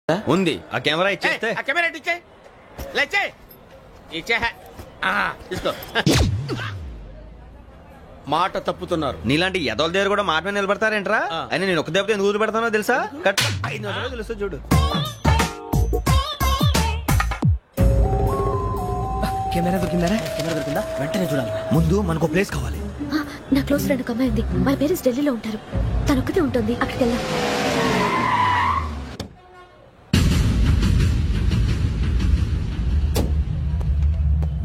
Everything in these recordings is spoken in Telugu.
ఉంది. ఆ కెమెరా ఇచ్చేస్తే ఆ కెమెరా ఇచ్చే లేచే ఇచ్చే తీసుకో. మాట తప్పుతున్నారు. నీలాంటి ఎదల దగ్గర కూడా మాట మీద నిలబడతారేంట్రా? అని నేను ఒక దెబ్బతో ఎందుకు ఊరు పెడతానో తెలుసా? కట్ 5 నిమిషాలు తెలుసు చూడు. కెమెరా దొరికిందా? వెంటనే చూడాలి. ముందు మనకు ప్లేస్ కావాలి. నా క్లోజ్ ఫ్రెండ్ ఒక అమ్మాయి ఉంది. వాళ్ళ పేరెంట్స్ ఢిల్లీలో ఉంటారు. తను ఒక్కతే ఉంటుంది. అక్కడికి వెళ్దాం.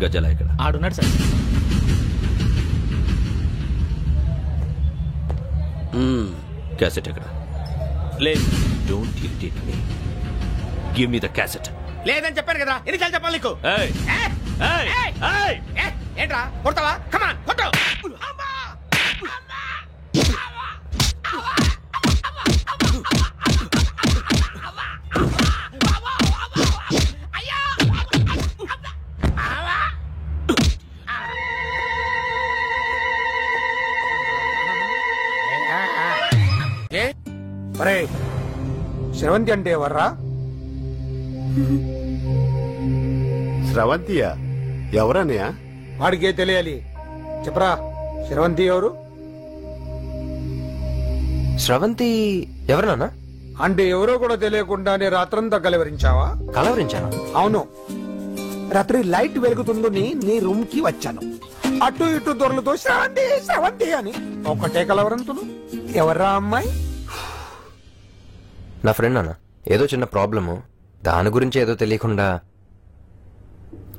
గజల ఇక్కడ ఆడున్నాడు సార్. క్యాసెట్ ఎక్కడ? లేదు. Don't irritate me. Give me the cassette. లేదని చెప్పాను కదా, ఎన్నిసార్లు చెప్పాలి నీకు? ఏయ్ ఏయ్ ఏయ్ ఏంట్రా కొడతావా? కమాన్ కొట్టు. శ్రవంతి అంటే ఎవర్రా? స్రవంతియా? ఎవరన్నయ్యా? వాడికే తెలియాలి. చెప్పరా, శ్రవంతి ఎవరు? స్రవంతి ఎవరు నాన్న? అంటే ఎవరో కూడా తెలియకుండానే రాత్రంతా కలవరించావా? కలవరించాను. అవును, రాత్రి లైట్ వెలుగుతుందని నీ రూమ్ కి వచ్చాను. అటు ఇటు దొరలతో శ్రవంతి శ్రవంతి అని ఒకటే కలవరంతులు. ఎవర్రా అమ్మాయి? నా ఫ్రెండ్ నాన్న. ఏదో చిన్న ప్రాబ్లము, దాని గురించి ఏదో తెలియకుండా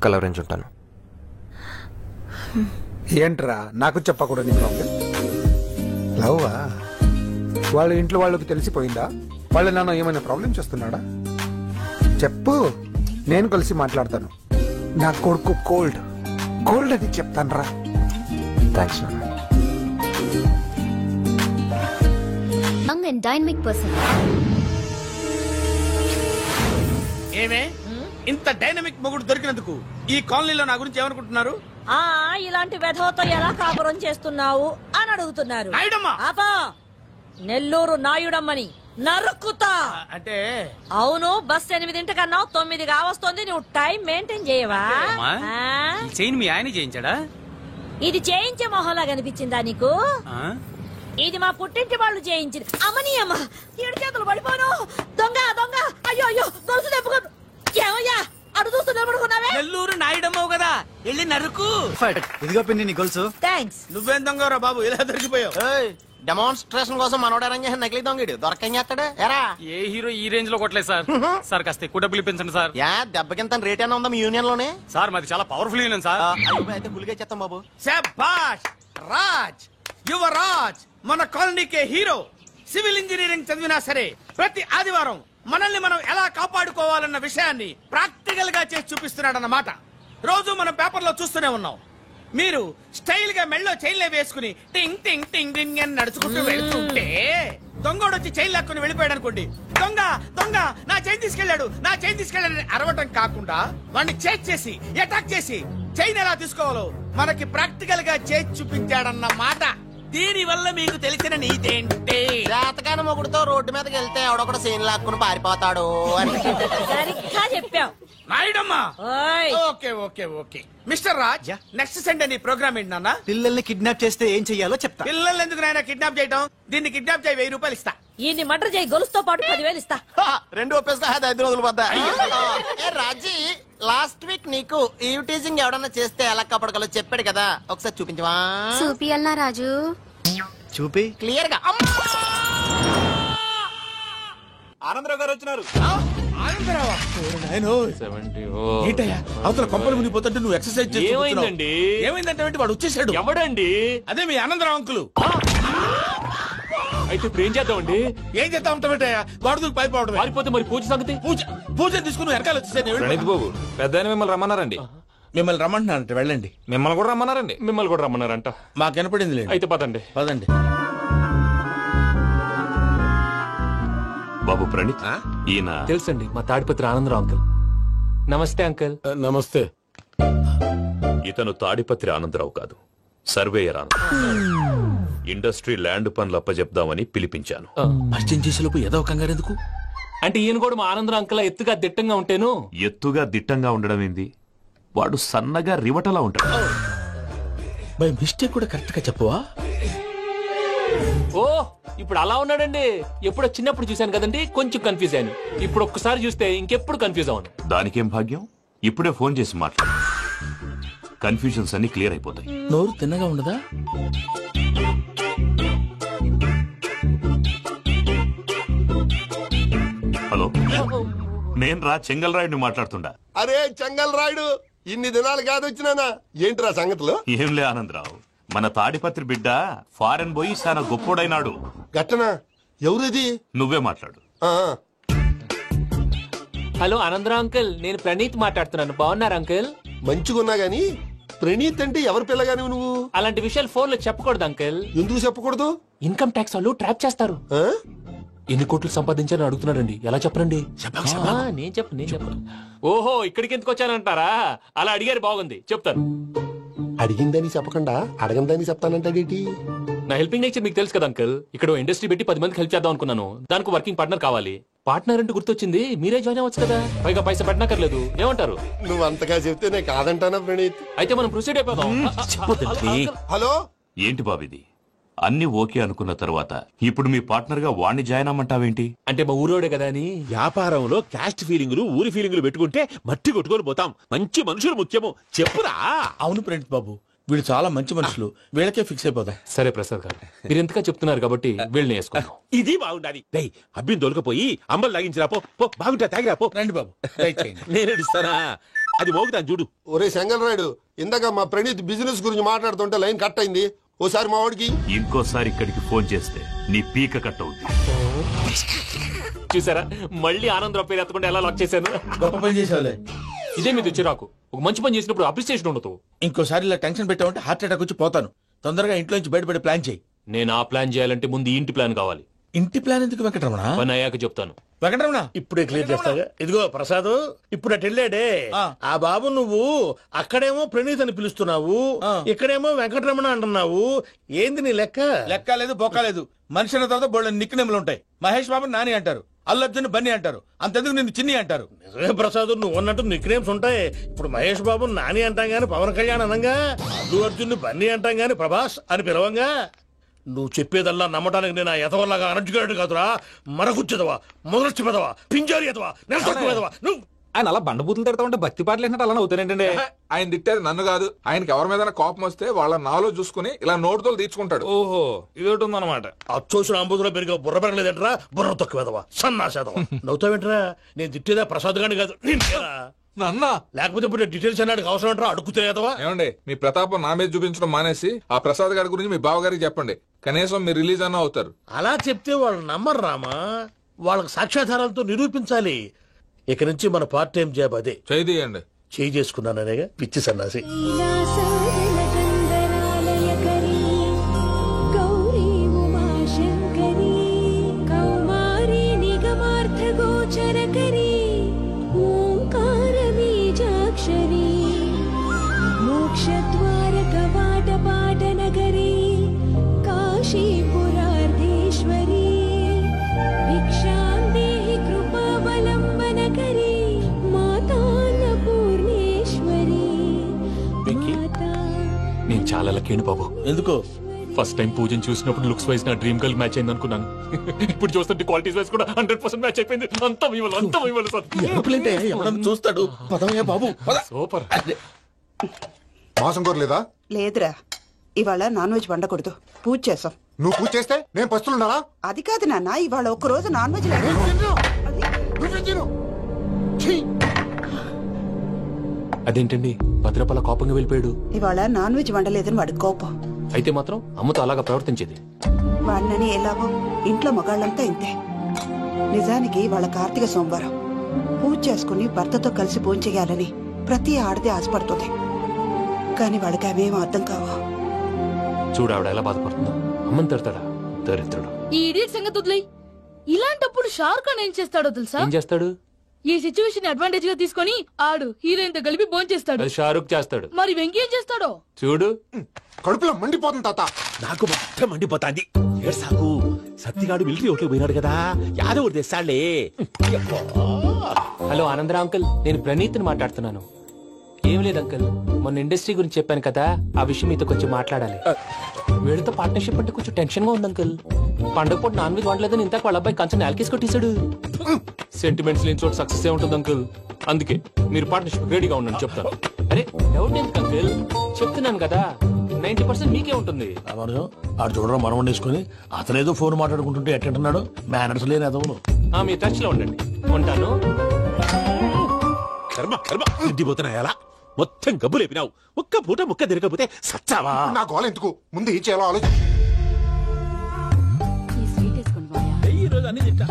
కలవరించుంటాను. ఏంట్రా నాకు చెప్పకూడదు ప్రాబ్లం? లవ్వా? వాళ్ళ ఇంట్లో వాళ్ళకి తెలిసిపోయిందా? వాళ్ళ నాన్న ఏమైనా ప్రాబ్లం చేస్తున్నాడా? చెప్పు, నేను కలిసి మాట్లాడతాను. నా కొడుకు కోల్డ్ కోల్డ్ అని చెప్తాను రా. థ్యాంక్స్ నాన్న. Young and dynamic person. ఏమే ఇంత డైనమిక్ మొగుడు దొరికినందుకు ఈ కాలనీలో నా గురించి ఏమనుకుంటున్నారు? ఇలాంటి వెధవతో ఎలా కాపురం చేస్తున్నావు అని అడుగుతున్నారు. నాయుడమ్మ. ఆపా, నెల్లూరు నాయుడమ్మని నరుక్కుతా. అంటే అవును, బస్ 8 9 కావస్తుంది. నువ్వు టైం మెయింటైన్ చేయవా? చైన్ మీ ఆయన చేయించాడా? ఇది చేయించే మొహంలా కనిపించిందా నీకు? ఇది మా పుట్టింటి వాళ్ళు చేయించింది. అమ్మని అమ్మ, 7 చేతులు పడిపోను. దొంగ దొంగ, అయ్యో అయ్యో, గొలుసు తెప్పుకోను. ఏమయ్యా అడు చూస్తూ నిలబడుకున్నావే? నెల్లూరు నాయుడమ్మవు కదా, వెళ్ళి నరుకు. ఇదిగో పిన్ని నీ గొలుసు. థ్యాంక్స్. నువ్వేం దొంగరా బాబు, ఇలా దొరికిపోయావు? డెమాన్స్ట్రేషన్ కోసం మనోడు అరేంజ్ చేసిన నకిలీ దొంగడు దొరకం చేస్తాడు. ఎరా ఏ హీరో ఈ రేంజ్ లో కొట్టలేదు సార్. సార్ కాస్త ఎక్కువ డబ్బులు ఇప్పించండి సార్. యా దెబ్బకింత రేట్ అయినా ఉందా మీ యూనియన్ లోనే? సార్ మాది చాలా పవర్ఫుల్ యూనియన్ సార్. అయితే గులిగా చేస్తాం బాబు. శభాష్ రాజ్, యువరాజ్ మన కాలనీకే హీరో. సివిల్ ఇంజనీరింగ్ చదివినా సరే ప్రతి ఆదివారం మనల్ని మనం ఎలా కాపాడుకోవాలన్న విషయాన్ని ప్రాక్టికల్ గా చేసి చూపిస్తున్నాడన్నమాట. రోజు మనం పేపర్లో చూస్తూనే ఉన్నాం. మీరు స్టైల్ గా మెళ్ళో చైన్లే వేసుకుని టింగ్ టింగ్ టింగ్ టింగ్ అని నడుచుకుంటూ వెళ్తుంటే దొంగోడు వచ్చి చైన్ లాక్కుని వెళ్ళిపోయాడు అనుకోండి. దొంగ దొంగ నా చైన్ తీసుకెళ్లాడు, నా చైన్ తీసుకెళ్లాడని అరవటం కాకుండా వాడిని చేజ్ చేసి అటాక్ చేసి చైన్ ఎలా తీసుకోవాలో మనకి ప్రాక్టికల్ గా చేసి చూపించాడన్నమాట. దీని వల్ల మీకు తెలిసిన నీతేంటే, జాతకాన మొగుడుతో రోడ్డు మీదకి వెళ్తే ఎవడొకడు సీన్ లాక్కుని పారిపోతాడు అని. సరిగ్గా చెప్పావు నాయుడమ్మా. Okay okay okay mister Raj, next Sunday నీ ప్రోగ్రామ్ ఏంటి నాన్న? పిల్లల్ని కిడ్నాప్ చేస్తే ఏం చెయ్యాలో చెప్తా. పిల్లల్ని ఎందుకు నాయన కిడ్నాప్ చేయడం? దీన్ని కిడ్నాప్ చేయి, 1000 రూపాయలు ఇస్తా. ఈయన్ని మర్డర్ చేయి, గొలుసుతో పాటు 10,000 ఇస్తా. 2 ఒప్పేస్తా, 5 రోజులు పడ్డా. రాజీ, లాస్ట్ వీక్ నీకు ఈవ్ టీజింగ్ ఎవడన్నా చేస్తే ఎలా కాపాడగలో చెప్పాడు కదా, ఒకసారి చూపించవా? చూపియల్నా రాజు? చూపి క్లియర్ గా. ఆనందరావు గారు వచ్చినారు. ఏంటయ్యా అవతల కొంపలు మునిగిపోతుంటే నువ్వు ఎక్సర్సైజ్ ఏమైందండి? ఏమైందంటే వాడు వచ్చేసాడు. ఎవడండి? అదే మీ ఆనందరావు అంకులు. అయితే ఇప్పుడు ఏం చేద్దామండి? ఏం చేస్తా ఉంటావేటయ్యా, వాడు దూకి పైపోవడం. పారిపోతే మరి పూజ సంగతి? పూజ తీసుకుని వెనకాల వచ్చేసాను. బాబు పెద్ద మిమ్మల్ని రమ్మన్నారండి. మిమ్మల్ని రమ్మంటున్నారంట, వెళ్ళండి. మిమ్మల్ని కూడా రమ్మన్నారండి. మిమ్మల్ని కూడా రమ్మన్నారంట. మాకు వినపడింది లేదు. అయితే పదండి. పదండి. బాబు ప్రణీత్, ఈయన తెలుసండి, మా తాడిపత్రి ఆనందరావు అంకుల్. నమస్తే అంకుల్. నమస్తే. ఇతను తాడిపత్రి ఆనందరావు కాదు, సర్వేయర్ ఆనందరావు. ఇండస్ట్రీ ల్యాండ్ పనులు అప్పచెప్దామని పిలిపించాను. పరిచయం చేసేలోపు ఏదో కంగారు ఎందుకు? అంటే ఈయన కూడా మా ఆనందరావు అంకుల్ ఎత్తుగా దిట్టంగా ఉంటేను. ఎత్తుగా దిట్టంగా ఉండడం ఏంది, వాడు సన్నగా రివటలా ఉంటాడు. బై మిస్టేక్ కూడా కరెక్ట్ గా చెప్పవా? ఓ ఇప్పుడు అలా ఉన్నాడండి. ఎప్పుడో చిన్నప్పుడు చూశాను కదండి, కొంచెం కన్ఫ్యూజ్ అయ్యాను. ఇప్పుడు ఒక్కసారి చూస్తే ఇంకెప్పుడు కన్ఫ్యూజ్ అవ్వను. దానికేం భాగ్యం, ఇప్పుడే ఫోన్ చేసి మాట్లాడు, కన్ఫ్యూజన్స్ అన్ని క్లియర్ అయిపోతాయి. నోరు తిన్నగా ఉండదా? హలో, నేను రా చెంగల్ రాయుడిని మాట్లాడుతుండా. అరే చెంగల్ రాయుడు, ఇన్ని దినాలు కాదు వచ్చినానా? ఏంట్రా సంగతులు? ఏంలే ఆనందరావు, మన తాడిపత్రి బిడ్డ ఫారెన్ పోయి చాలా గొప్పోడైనాడు. గట్టనా? ఎవరిది? నువ్వే మాట్లాడు. హలో ఆనందరావు అంకుల్, నేను ప్రణీత్ మాట్లాడుతున్నాను. బాగున్నారు అంకుల్? మంచిగున్నా గాని ప్రణీత్ అంటే ఎవరి పిల్లగాని నువ్వు? అలాంటి విషయాలు ఫోన్ లో చెప్పకూడదు అంకుల్. ఎందుకు చెప్పకూడదు? ఇన్కమ్ ట్యాక్స్ వాళ్ళు ట్రాప్ చేస్తారు. ఎన్ని కోట్లు సంపాదించాలని అడుగుతున్నారండి, ఎలా చెప్పరండి? నేను చెప్పను. ఓహో, ఇక్కడికి ఎందుకు వచ్చానంటారా? అలా అడిగారు, బాగుంది, చెప్తాను. అడిగిందని చెప్పకుండా అడగందని చెప్తానంటాడేటి? నా హెల్పింగ్ నేచర్ మీకు తెలుసు కదా అంకుల్. ఇక్కడ ఇండస్ట్రీ పెట్టి 10 మందికి హెల్ప్ చేద్దాం అనుకున్నాను. దానికి వర్కింగ్ పార్ట్నర్ కావాలి. పార్ట్నర్ అంటే గుర్తొచ్చింది, మీరే జాయిన్ అవ్వచ్చు కదా, పైగా పైసా పెట్టనక్కర్లేదు. ఏమంటారు? నువ్వు అంతగా చెప్తే నేను కాదంటానా ప్రణీత్? అయితే మనం ప్రొసీడ్ అయిపోదాం. హలో, ఏంటి బాబిది, అన్ని ఓకే అనుకున్న తర్వాత ఇప్పుడు మీ పార్ట్నర్ గా వాణ్ణి జాయిన్ అమ్మంటావేంటి? అంటే మా ఊరోడే కదా అని. వ్యాపారంలో క్యాస్ట్ ఫీలింగులు, ఊరి ఫీలింగులు పెట్టుకుంటే మట్టి కొట్టుకొని పోతాం. మంచి మనుషులు ముఖ్యము, చెప్పురా. అవును ప్రణీత్ బాబు, వీళ్ళు చాలా మంచి మనుషులు, వీళ్ళకే ఫిక్స్ అయిపోదా. సరే ప్రసాద్ గారు, మీరు ఎంతగా చెప్తున్నారు కాబట్టి వీళ్ళని వేసుకుంటాం. ఇది బాగుండాలి. డై అబ్బిని దొలకపోయి అంబలు లాగించిరా పో. బాగుంటా తాగిరా పో. రండి బాబు, నేను ఇస్తానా? అది మోగుతాను చూడు. ఒరే చెంగల్ రాయుడు, ఇందాక మా ప్రణీత్ బిజినెస్ గురించి మాట్లాడుతుంటే లైన్ కట్ అయింది. ఓసారి మా వాడికి ఇంకోసారి ఇక్కడికి ఫోన్ చేస్తే నీ పీక కట్ అవుతుంది. చూసారా, మళ్ళీ ఆనందరావు పేరు ఎత్తకుండా ఎలా లాక్ చేశాను. గొప్ప పని చేసేవాళ్ళే. ఇదే మీద చిరాకు. ఒక మంచి పని చేసినప్పుడు అప్రిసియేషన్ ఉండదు. ఇంకోసారి ఇలా టెన్షన్ పెట్టామంటే హార్ట్ అటాక్ వచ్చి పోతాను. తొందరగా ఇంట్లో నుంచి బయటపడే ప్లాన్ చేయి. నేను ఆ ప్లాన్ చేయాలంటే ముందు ఈ ఇంటి ప్లాన్ కావాలి. ఇంటి ప్లాన్ ఎందుకు వెంకటరమణ? పని అయ్యాక చెప్తాను. వెంకటరమణ ఇప్పుడే క్లియర్ చేస్తాగా. ఇదిగో ప్రసాద్, ఇప్పుడు అటు వెళ్ళాడే ఆ బాబు, నువ్వు అక్కడేమో ప్రణీత్ అని పిలుస్తున్నావు, ఇక్కడేమో వెంకటరమణ అంటున్నావు. ఏంది నీ లెక్క? లెక్క లేదు, బొక్క లేదు. మనిషి అన్న తర్వాత బోళ్ళ నిక్నెములు ఉంటాయి. మహేష్ బాబు నాని అంటారు, అల్లు అర్జున్ బన్నీ అంటారు, అంతెందుకు నిన్ను చిన్ని అంటారు. నిజమే ప్రసాద్, నువ్వు అన్నట్టు నిక్నేమ్స్ ఉంటాయి. ఇప్పుడు మహేష్ బాబు నాని అంటాం గాని పవన్ కళ్యాణ్ అనంగా, అల్లు అర్జున్ బన్నీ అంటాం గాని ప్రభాస్ అని పిలవంగా. నువ్వు చెప్పేదల్లా నమ్మటానికి నేను ఎతవల్లాగా అనర్జుకేటెడ్ కాదురా. మరగుచ్చదవా, మొదలచ్చి పెదవా, పింజారి ఎదవా, నెలసొక్కుదవా నువ్వు. ఆయన అలా బండబూతులు తిడతా ఉంటే భక్తి పాటలు ఏంటంటే అలా అవుతానంటే. ఆయన తిట్టేది నన్ను కాదు, ఆయనకి ఎవరి మీద కోపం వస్తే వాళ్ళ నాలో చూసుకుని ఇలా నోటుతో తీర్చుకుంటాడు. ఓహో, ఇది ఒకటి ఉందన్నమాట. అచ్చోసిన అంబుధులో పెరిగా బుర్ర పెరగలేదంటరా, బుర్ర తొక్కువేదవా, సన్నాసేదవా. నవ్వుతావేంట్రా? నేను తిట్టేదా ప్రసాద్ గాని కాదు, నన్నా. లేకపోతే ఇప్పుడు డీటెయిల్స్ అన్నాడు అవసరం అంటారా? అడుగుతాయేదవా. ఏమండి, మీ ప్రతాపం నా మీద చూపించడం మానేసి ఆ ప్రసాద్ గారి గురించి మీ బావగారికి చెప్పండి. కనీసం మీరు రిలీజ్ అన్న అవుతారు. అలా చెప్తే వాళ్ళు నమ్మరు రామా. వాళ్ళకి సాక్ష్యాధారాలతో నిరూపించాలి. ఇక నుంచి మన పార్ట్ టైం జాబ్ అదే. చేయండి. చేయి చేసుకున్నాననేగా పిచ్చి సన్నాసి. నేను చాలా లక్కీ బాబు. ఎందుకు? ఫస్ట్ టైం పూజను చూసినప్పుడు లుక్స్ వైజ్ నా డ్రీమ్ గర్ల్ మ్యాచ్ అయింది అనుకున్నాను. ఇప్పుడు చూస్తుంటే క్వాలిటీస్ వైజ్ కూడా 100% మ్యాచ్ అయిపోయింది. అంతా ఎవడన్నా చూస్తాడు. పదవయ్యా బాబు, సూపర్. మాసం కోరలేదా? లేదురా, ఇవాళ నాన్ వెజ్ వండకూడదు, పూజ చేసాం. నువ్వు పూజ చేస్తే నేను పస్తులున్నానా? అది కాదు నాన్న, ఇవాళ ఒక్కరోజు నాన్ వెజ్ లేదు. అదేంటండి భద్రపల కోపంగా వెళ్ళిపోయాడు? ఇవాళ నాన్ వెజ్ వండలేదని వాడి కోపం. అయితే మాత్రం అమ్మతో అలాగా ప్రవర్తించేది. వాడినని ఎలాగో ఇంట్లో మగాళ్ళంతా ఇంతే. నిజానికి వాళ్ళ కార్తీక సోమవారం పూజ చేసుకుని భర్తతో కలిసి పూజ చేయాలని ప్రతి ఆడది ఆశపడుతుంది. కానీ వాడికి అవేం అర్థం కావా. చూడు ఆవిడ ఎలా బాధపడుతుందో. అమ్మని తిడతాడా దరిద్రుడు. ఈ ఇడియట్ సంగతి వదిలేయ్. ఇలాంటప్పుడు షారుఖ్ ఖాన్ ఏం చేస్తాడో తెలుసా? ఏం చేస్తాడు? ఈ సిచ్యువేషన్ అడ్వాంటేజ్ గా తీసుకొని ఆడు హీరోయిన్ తో కలిపి భోంచేస్తాడు. అది షారుఖ్ చేస్తాడు. మరి వెంకీ ఏం చేస్తాడో చూడు. కడుపులో మండిపోతుంది తాత. నాకు మొత్తం మండిపోతాంది. ఏడ్సాకు, సత్తిగాడు మిలిటరీ ఓట్లు పోయినాడు కదా, యాదవ్ తెస్తాడులే. హలో ఆనందరా అంకుల్, నేను ప్రణీత్ని మాట్లాడుతున్నాను. ఏం లేదు అంకుల్, మొన్న ఇండస్ట్రీ గురించి చెప్పాను కదా, ఆ విషయం మీతో కొంచెం మాట్లాడాలి. వీళ్ళతో పార్ట్నర్షిప్ అంటే కొంచెం టెన్షన్ గా ఉంది అంకుల్. పండుగ పూట నాన్ వెజ్ వండలేదని ఇంతకు వాళ్ళ అబ్బాయి కంచెం నేలకేసి కొట్టేశాడు. సెంటిమెంట్స్ లేని చోట సక్సెస్ ఏ ఉంటుంది అంకుల్. అందుకే మీరు పార్ట్నర్షిప్ రెడీగా ఉండండి చెప్తాను. అరే డౌట్ ఎందుకు అంకుల్, చెప్తున్నాను కదా 90% మీకే ఉంటుంది. ఆడు చూడడం మనం వండేసుకుని అతనేదో ఫోన్ మాట్లాడుకుంటుంటే ఎట్టంటున్నాడు, మేనర్స్ లేని అదవును. మీ టచ్ లో ఉండండి, ఉంటాను. కర్మ కర్మ, ఇంటిపోతున్నా ఎలా మొత్తం గబ్బు లేపినావు. ఒక్క పూట ముక్క తిరగకపోతే సచ్చావా? నా గోల ఎందుకు, ముందు ఈ చేయాలో ఆలోచన. ఈ రోజు అన్ని తింటా.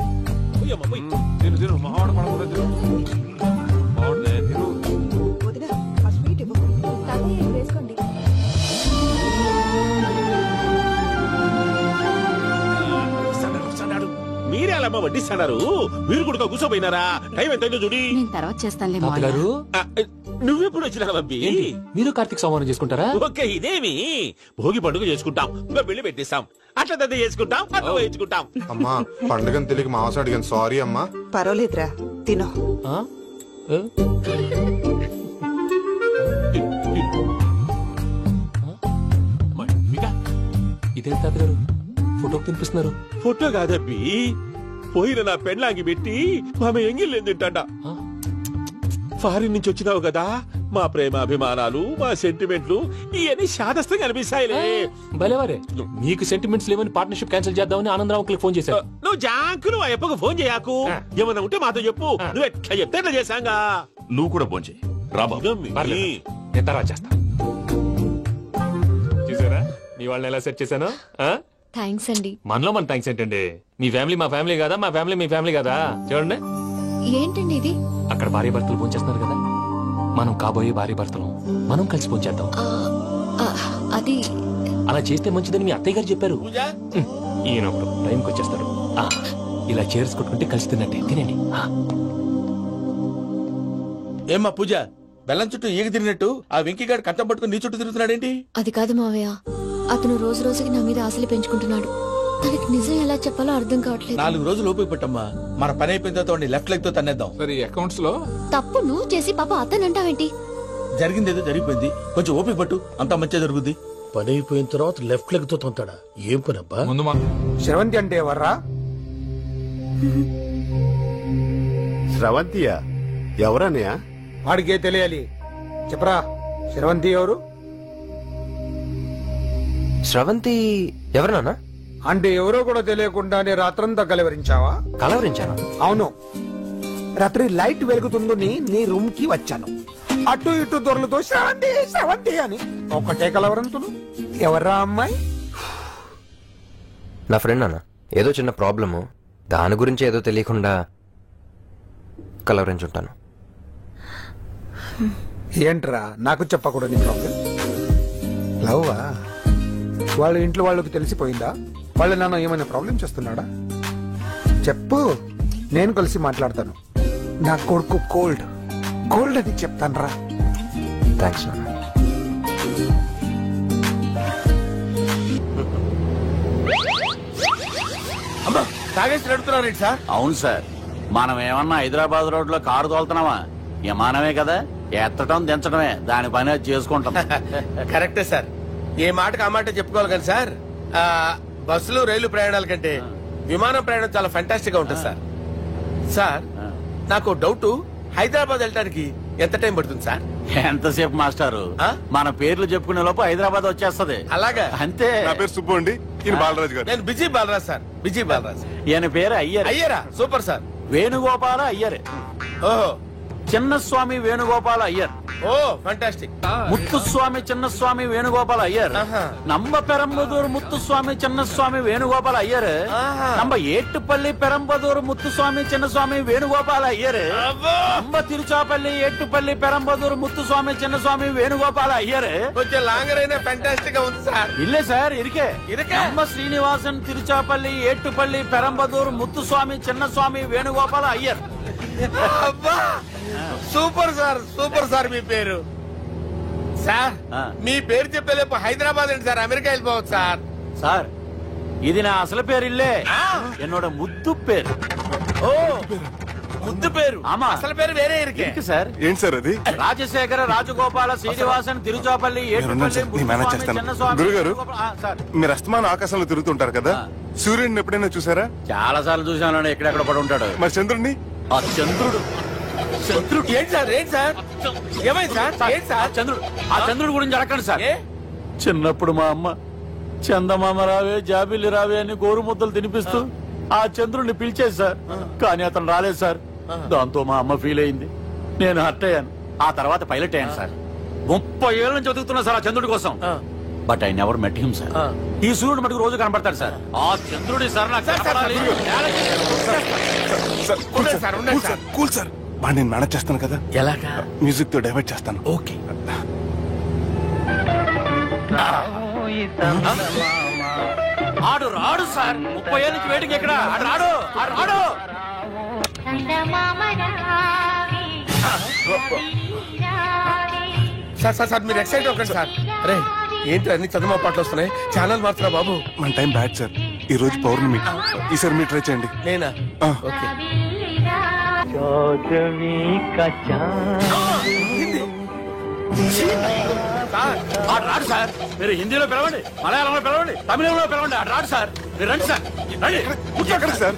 మీరే అలా వడ్డిస్తున్నారు, మీరు కూడా కూర్చోపోయినారా? టైం ఎంతైందో చూడి. తర్వాత చేస్తానులే తాతగారు. నువ్వెప్పుడు వచ్చినా బంబి? మీరు కార్తీక్ సంహారం చేసుకుంటారా? ఓకే, ఇదేమి భోగి పండుగ చేసుకుంటాం, పెళ్లి పెట్టిస్తాం, అట్లా దద్ద చేసుకుంటాం, అట్లా వేయించుకుంటాం. అమ్మా పండుగని తెలియక మాంస అడిగాను, సారీ అమ్మా. పర్వాలేదురా, తినో. ఇదే తాతగారు ఫోటో తినిపిస్తున్నారు. ఫోటో కాదబ్బి, పోయిన నా పెళ్ళాంగి పెట్టి ఆమె ఎంగిల్లేం తింటాడ. ఫారిన్ నుంచి వచ్చినావు కదా, మా ప్రేమ అభిమానాలు, మా సెంటిమెంట్లు ఇవన్నీ శాదస్తంగా అనిపిస్తాయిలే. భలేవారే, నీకు సెంటిమెంట్స్ లేవని పార్ట్నర్షిప్ క్యాన్సిల్ చేద్దామని ఆనందరావు అంకుల్ ఫోన్ చేశారు. నువ్వు జాంకు, నువ్వు అయ్యప్పకు ఫోన్ చేయకు. ఏమన్నా ఉంటే మాతో చెప్పు, నువ్వు ఎట్లా చెప్తే ఎట్లా చేశాంగా. నువ్వు కూడా ఫోన్ చేయి రాబా. నేను తర్వాత చేస్తా. చూసారా నీ వాళ్ళని ఎలా సెట్ చేశాను? థ్యాంక్స్ అండి. మనలో మన థ్యాంక్స్ ఏంటండి, మీ ఫ్యామిలీ మా ఫ్యామిలీ కదా, మా ఫ్యామిలీ మీ ఫ్యామిలీ కదా. చూడండి ఏంటండి ఇది? అక్కడ భార్య భర్తలు భోంచేస్తున్నారు కదా, మనం కాబోయే భార్య భర్తలు మనం కలిసి భోంచేద్దాం. అది అలా చేస్తే మంచిదని మీ అత్తయ్య గారు చెప్పారు. ఈయన ఒకడు టైంకి వచ్చేస్తాడు. ఇలా చేర్స్ కొట్టుకుంటే కలిసి తిన్నట్టే, తినండి. ఏమ్మా పూజ, బెల్లం చుట్టూ ఈగ తిరిగినట్టు ఆ వెంకీగాడు కట్టం పట్టుకుని నీ చుట్టూ తిరుగుతున్నాడేంటి? అది కాదు మావయ్య, అతను రోజు రోజుకి నా మీద ఆశలు పెంచుకుంటున్నాడు. తనకి నిజం ఎలా చెప్పాలో అర్థం కావట్లేదు. 4 రోజులు ఓపిక పట్టమ్మా, మన పని అయిపోయిన తర్వాత లెఫ్ట్ లెగ్ తో తన్నేద్దాం. సరే అకౌంట్స్ లో తప్పు నువ్వు చేసి పాప అతను అంటావేంటి? జరిగింది ఏదో జరిగిపోయింది, కొంచెం ఓపిక పట్టు, అంతా మంచిగా జరుగుద్ది. పని అయిపోయిన తర్వాత లెఫ్ట్ లెగ్ తో తొంతాడా? ఏం పని అబ్బా? ముందు శ్రవంతి అంటే ఎవర్రా? శ్రవంతియా? ఎవరన్నయ్యా? వాడికే తెలియాలి, చెప్పరా. శ్రవంతి ఎవరు? శ్రవంతి ఎవరన్నా? అంటే ఎవరో కూడా తెలియకుండానే రాత్రంతా కలవరించావా? కలవరించాను. అవును, రాత్రి లైట్ వెలుగుతుందని నీ రూమ్ కి వచ్చాను. అటు ఇటు దొరలతో శ్రవంతి శ్రవంతి అని ఒకటే కలవరంతులు. ఎవర్రా అమ్మాయి? నా ఫ్రెండ్ అన్న, ఏదో చిన్న ప్రాబ్లము, దాని గురించి ఏదో తెలియకుండా కలవరించుంటాను. ఏంట్రా నాకు చెప్పకూడదు నీ ప్రాబ్లం? లవ్వా? వాళ్ళ ఇంట్లో వాళ్ళకి తెలిసిపోయిందా? వాళ్ళ నాన్న ఏమైనా ప్రాబ్లం చేస్తున్నాడా? చెప్పు, నేను కలిసి మాట్లాడతాను. నా కొడుకు కోల్డ్ కోల్డ్ అని చెప్తాను రా. థ్యాంక్స్ నాన్న. అమ్మా తాగేసి నడుపుతున్నారేంటి సార్? అవును సార్, మనం ఏమన్నా హైదరాబాద్ రోడ్ లో కారు తోలుతున్నావా? విమానమే కదా, ఎత్తడం దించడమే, దాని పని అది చేసుకుంటాం. కరెక్టే సార్, ఏ మాటకు ఆ మాట చెప్పుకోవాలి కానీ సార్, బస్సులు రైలు ప్రయాణాల కంటే విమానం ప్రయాణం చాలా ఫెంటాస్టిక్ గా ఉంటుంది సార్. సార్ నాకు డౌట్, హైదరాబాద్ వెళ్ళడానికి ఎంత టైం పడుతుంది సార్? ఎంతసేపు మాస్టారు, మన పేర్లు చెప్పుకునే లోపు హైదరాబాద్ వచ్చేస్తది. అలాగా? అంతే. నా పేరు సుబ్బు అండి, ఈయన బాలరాజు గారు. నేను busy Balraj sir, busy Balraj. ఈయన పేరు అయ్యర్. అయ్యరా? Super sir. వేణుగోపాల అయ్యర్. ఓహో, చిన్నస్వామి వేణుగోపాల అయ్యర్. Oh fantastic. ముత్తుస్వామి చిన్నస్వామి వేణుగోపాల అయ్యర్. நம்ம பெரம்பதூர் முத்துசுவாமி சின்னசுவாமி வேணுகோபால ஐயர். நம்ம ஏட்டுப்பள்ளி பெரம்பதூர் முத்துசுவாமி சின்னசுவாமி வேணுகோபால ஐயர். நம்ம తిరుచాపల్లి ఏట్టుపల్లి పెరంబదూర్ ముత్తుస్వామి చిన్నస్వామి వేణుగోపాల అయ్యర్. కొంచెం లాంగర్ అయినా ఫంటాస్టిక్ గా ఉంది సార్. ఇల్లే సార్ ఇరికే நம்ம శ్రీనివాసన్ తిరుచాపల్లి ఏట్టుపల్లి పెరంబదూర్ ముత్తుస్వామి చిన్నస్వామి వేణుగోపాల అయ్యర్. అబ్బా సూపర్ సార్, సూపర్ సార్. మీ పేరు సార్, మీ పేరు చెప్పేలేపు హైదరాబాద్ అండి సార్, అమెరికా వెళ్ళిపోవచ్చు సార్. సార్ ఇది నా అసలు పేరు ఇల్లే, என்னோட ముద్దు పేరు. ఓ ముద్దు పేరు, అసలు పేరు వేరే ఇருக்கு సార్. ఏంటి సార్ అది? రాజశేఖర రాజగోపాల శ్రీనివాసన్ తిరుచాపల్లి గురుగారు, మీరు అస్తమానం ఆకాశంలో తిరుగుతుంటారు కదా, సూర్యుడిని ఎప్పుడైనా చూసారా? చాలా సార్లు చూసాను, ఎక్కడెక్కడ పడి ఉంటాడు. మరి చంద్రుడిని? ఆ చంద్రుడు ఏంటి సార్, ఏంటి సార్, ఏమైంది సార్, ఏంటి సార్? చంద్రుడు, ఆ చంద్రుడి గురించి అడగండి సార్. చిన్నప్పుడు మా అమ్మ చందమామ రావే జాబిల్లి రావే అని గోరు ముద్దలు తినిపిస్తూ ఆ చంద్రుడిని పిలిచేది సార్, కానీ అతను రాలేదు సార్. దాంతో మా అమ్మ ఫీల్ అయింది, నేను హర్ట్ అయ్యాను. ఆ తర్వాత పైలట్ అయ్యాను సార్. 30 ఏళ్ళ నుంచి చదువుతున్నా సార్ ఆ చంద్రుడి కోసం. But I never met him sir. ఈ సూర్యుడు మటుకు రోజు కనబడతాడు సార్. ఆ చంద్రుడి సార్ నాకు కూల్ సార్, బాగా నేను మేనేజ్ చేస్తాను కదా. ఎలాగా? మ్యూజిక్ తో డైవర్ట్ చేస్తాను. ఓకే. ఆడు రాడు సార్, 30 ఏళ్ళ నుంచి వేడికి ఎక్కడ ఆడు రాడు, ఆడు రాడు. సార్ సార్ సార్ మీరు ఎక్సైట్ అవ్వకండి సార్. అరే ఏంటి అన్ని చదువు పాటలు వస్తున్నాయి, ఛానల్ మారుతున్నా బాబు. మన టైం బ్యాడ్ సార్, ఈ రోజు పౌర్ణమి, ఈసారి మీరు ట్రై చేయండి. నేనా? ఓకే. ఆడు రాడు సార్, మీరు హిందీలో పిలవండి, మలయాళంలో పిలవండి, తమిళంలో పిలవండి, ఆడు రాడు సార్. మీరు రండి సార్, రండి. ఎక్కడ సార్?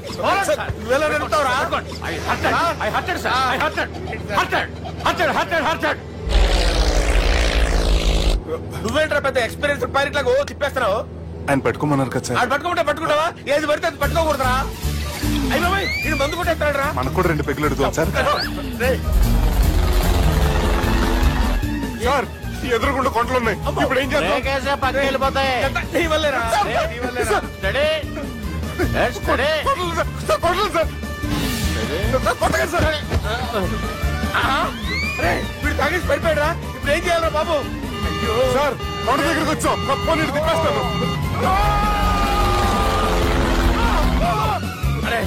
నువ్వేంట్రా పెద్ద ఎక్స్పీరియన్స్ పైరెట్ లాగా ఓ తిప్పేస్తున్నావు? ఆయన పట్టుకోమన్నారు కదా సార్. ఆడు పట్టుకుంటే పట్టుకుంటావా? ఏది పడితే అది పట్టుకోకూడదురా. అయ్యి బాబాయ్, నేను మందు కొట్టేస్తాడు రా. మనకు కూడా 2 పెగ్గులు అడుగుతాం సార్. సార్ ఎదురుకుండా కొండలు ఉన్నాయి, ఇప్పుడు ఏం చేస్తాం? పక్కకి వెళ్ళిపోతాయి. నీ వల్లేరా, నీ వల్లేరా. వీడు తాగేసి పడిపోయాడు రా. ఇప్పుడు ఏం చేయాలరా బాబు? సార్ కొండ దగ్గరికి వచ్చాం, తిప్పేస్తాను. అరే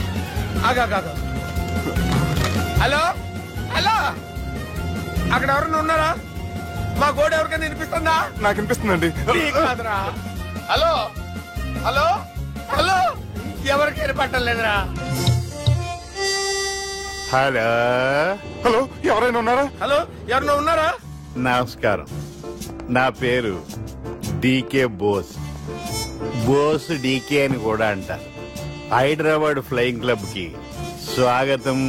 ఆగా. హలో హలో, అక్కడ ఎవరన్నా ఉన్నారా? మా గోడ ఎవరికైనా వినిపిస్తుందా? నాకు వినిపిస్తుందండి. కాదురా. హలో హలో హలో, ఎవరికి వినపట్టలేదురా. హలో హలో, ఎవరైనా ఉన్నారా? హలో ఎవరైనా ఉన్నారా? నమస్కారం, నా పేరు డీకే బోస్. బోస్ డీకే అని కూడా అంటారు. హైదరాబాద్ ఫ్లయింగ్ క్లబ్ కి స్వాగతం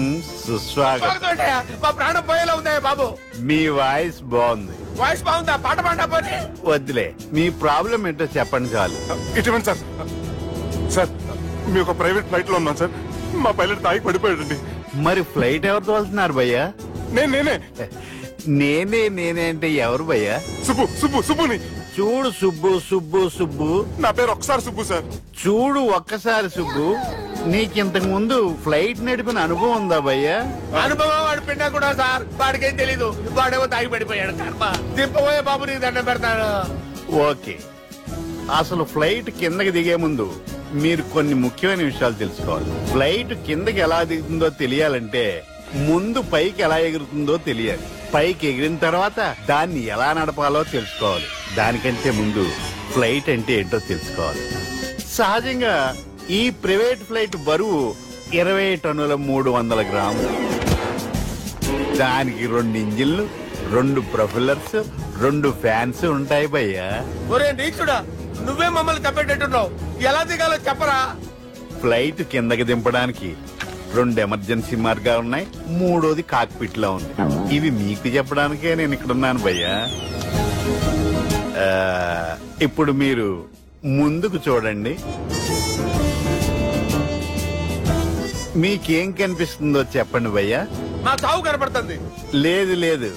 సుస్వాగతం. మా ప్రాణం పోయేలా ఉందా బాబు? మీ వాయిస్ బాగుంది. వాయిస్ బాగుందా? పాట పాడా పోనీ. వద్దులే, మీ ప్రాబ్లం ఏంటో చెప్పండి చాలు. ఇటువంటి సార్, సార్ మీ ఒక ప్రైవేట్ ఫ్లైట్ లో ఉన్నాం సార్, మా పైలట్ తాగి పడిపోయాడండి. మరి ఫ్లైట్ ఎవరు తోలుతున్నారు భయ్యా? నేనే అంటే ఎవరు భయ్యా? సుబ్బుని. చూడు సుబ్బు, నా పేరు ఒకసారి సుబ్బు సార్. చూడు ఒక్కసారి సుబ్బు, నీకింతకు ముందు ఫ్లైట్ నడిపిన అనుభవం ఉందా భయ్యా? అనుభవం వాడు పిండా కూడా సార్, వాడికేం తెలీదు. వాడేమో తాగి పడిపోయాడు. దింపబోయే బాబు నీకు దండం పెడతాడు. ఓకే, అసలు ఫ్లైట్ కిందకి దిగే ముందు మీరు కొన్ని ముఖ్యమైన విషయాలు తెలుసుకోవాలి. ఫ్లైట్ కిందకి ఎలా దిగుతుందో తెలియాలంటే ముందు పైకి ఎలా ఎగురుతుందో తెలియాలి. పైకి ఎగిరిన తర్వాత దాన్ని ఎలా నడపాలో తెలుసుకోవాలి. దానికంటే ముందు ఫ్లైట్ అంటే ఏంటో తెలుసుకోవాలి. సహజంగా ఈ ప్రైవేట్ ఫ్లైట్ బరువు 20 టన్నుల 300 గ్రాములు. దానికి 2 ఇంజిన్లు, 2 ప్రొఫెల్లర్స్, 2 ఫ్యాన్స్ ఉంటాయి భయ్యా. ఒరే నీచుడా, నువ్వే మమ్మల్ని తప్పేటట్టున్నావు. ఎలా దిగాలో చెప్పరా? ఫ్లైట్ కిందకి దింపడానికి 2 ఎమర్జెన్సీ మార్గాలు ఉన్నాయి, 3వది కాక్పిట్ లో ఉంది. ఇవి మీకు చెప్పడానికే నేను ఇక్కడున్నాను భయ్యా. ఇప్పుడు మీరు ముందుకు చూడండి. మీకేం కనిపిస్తుందో చెప్పండి భయ్యా. నా చావు కనపడుతుంది. లేదు,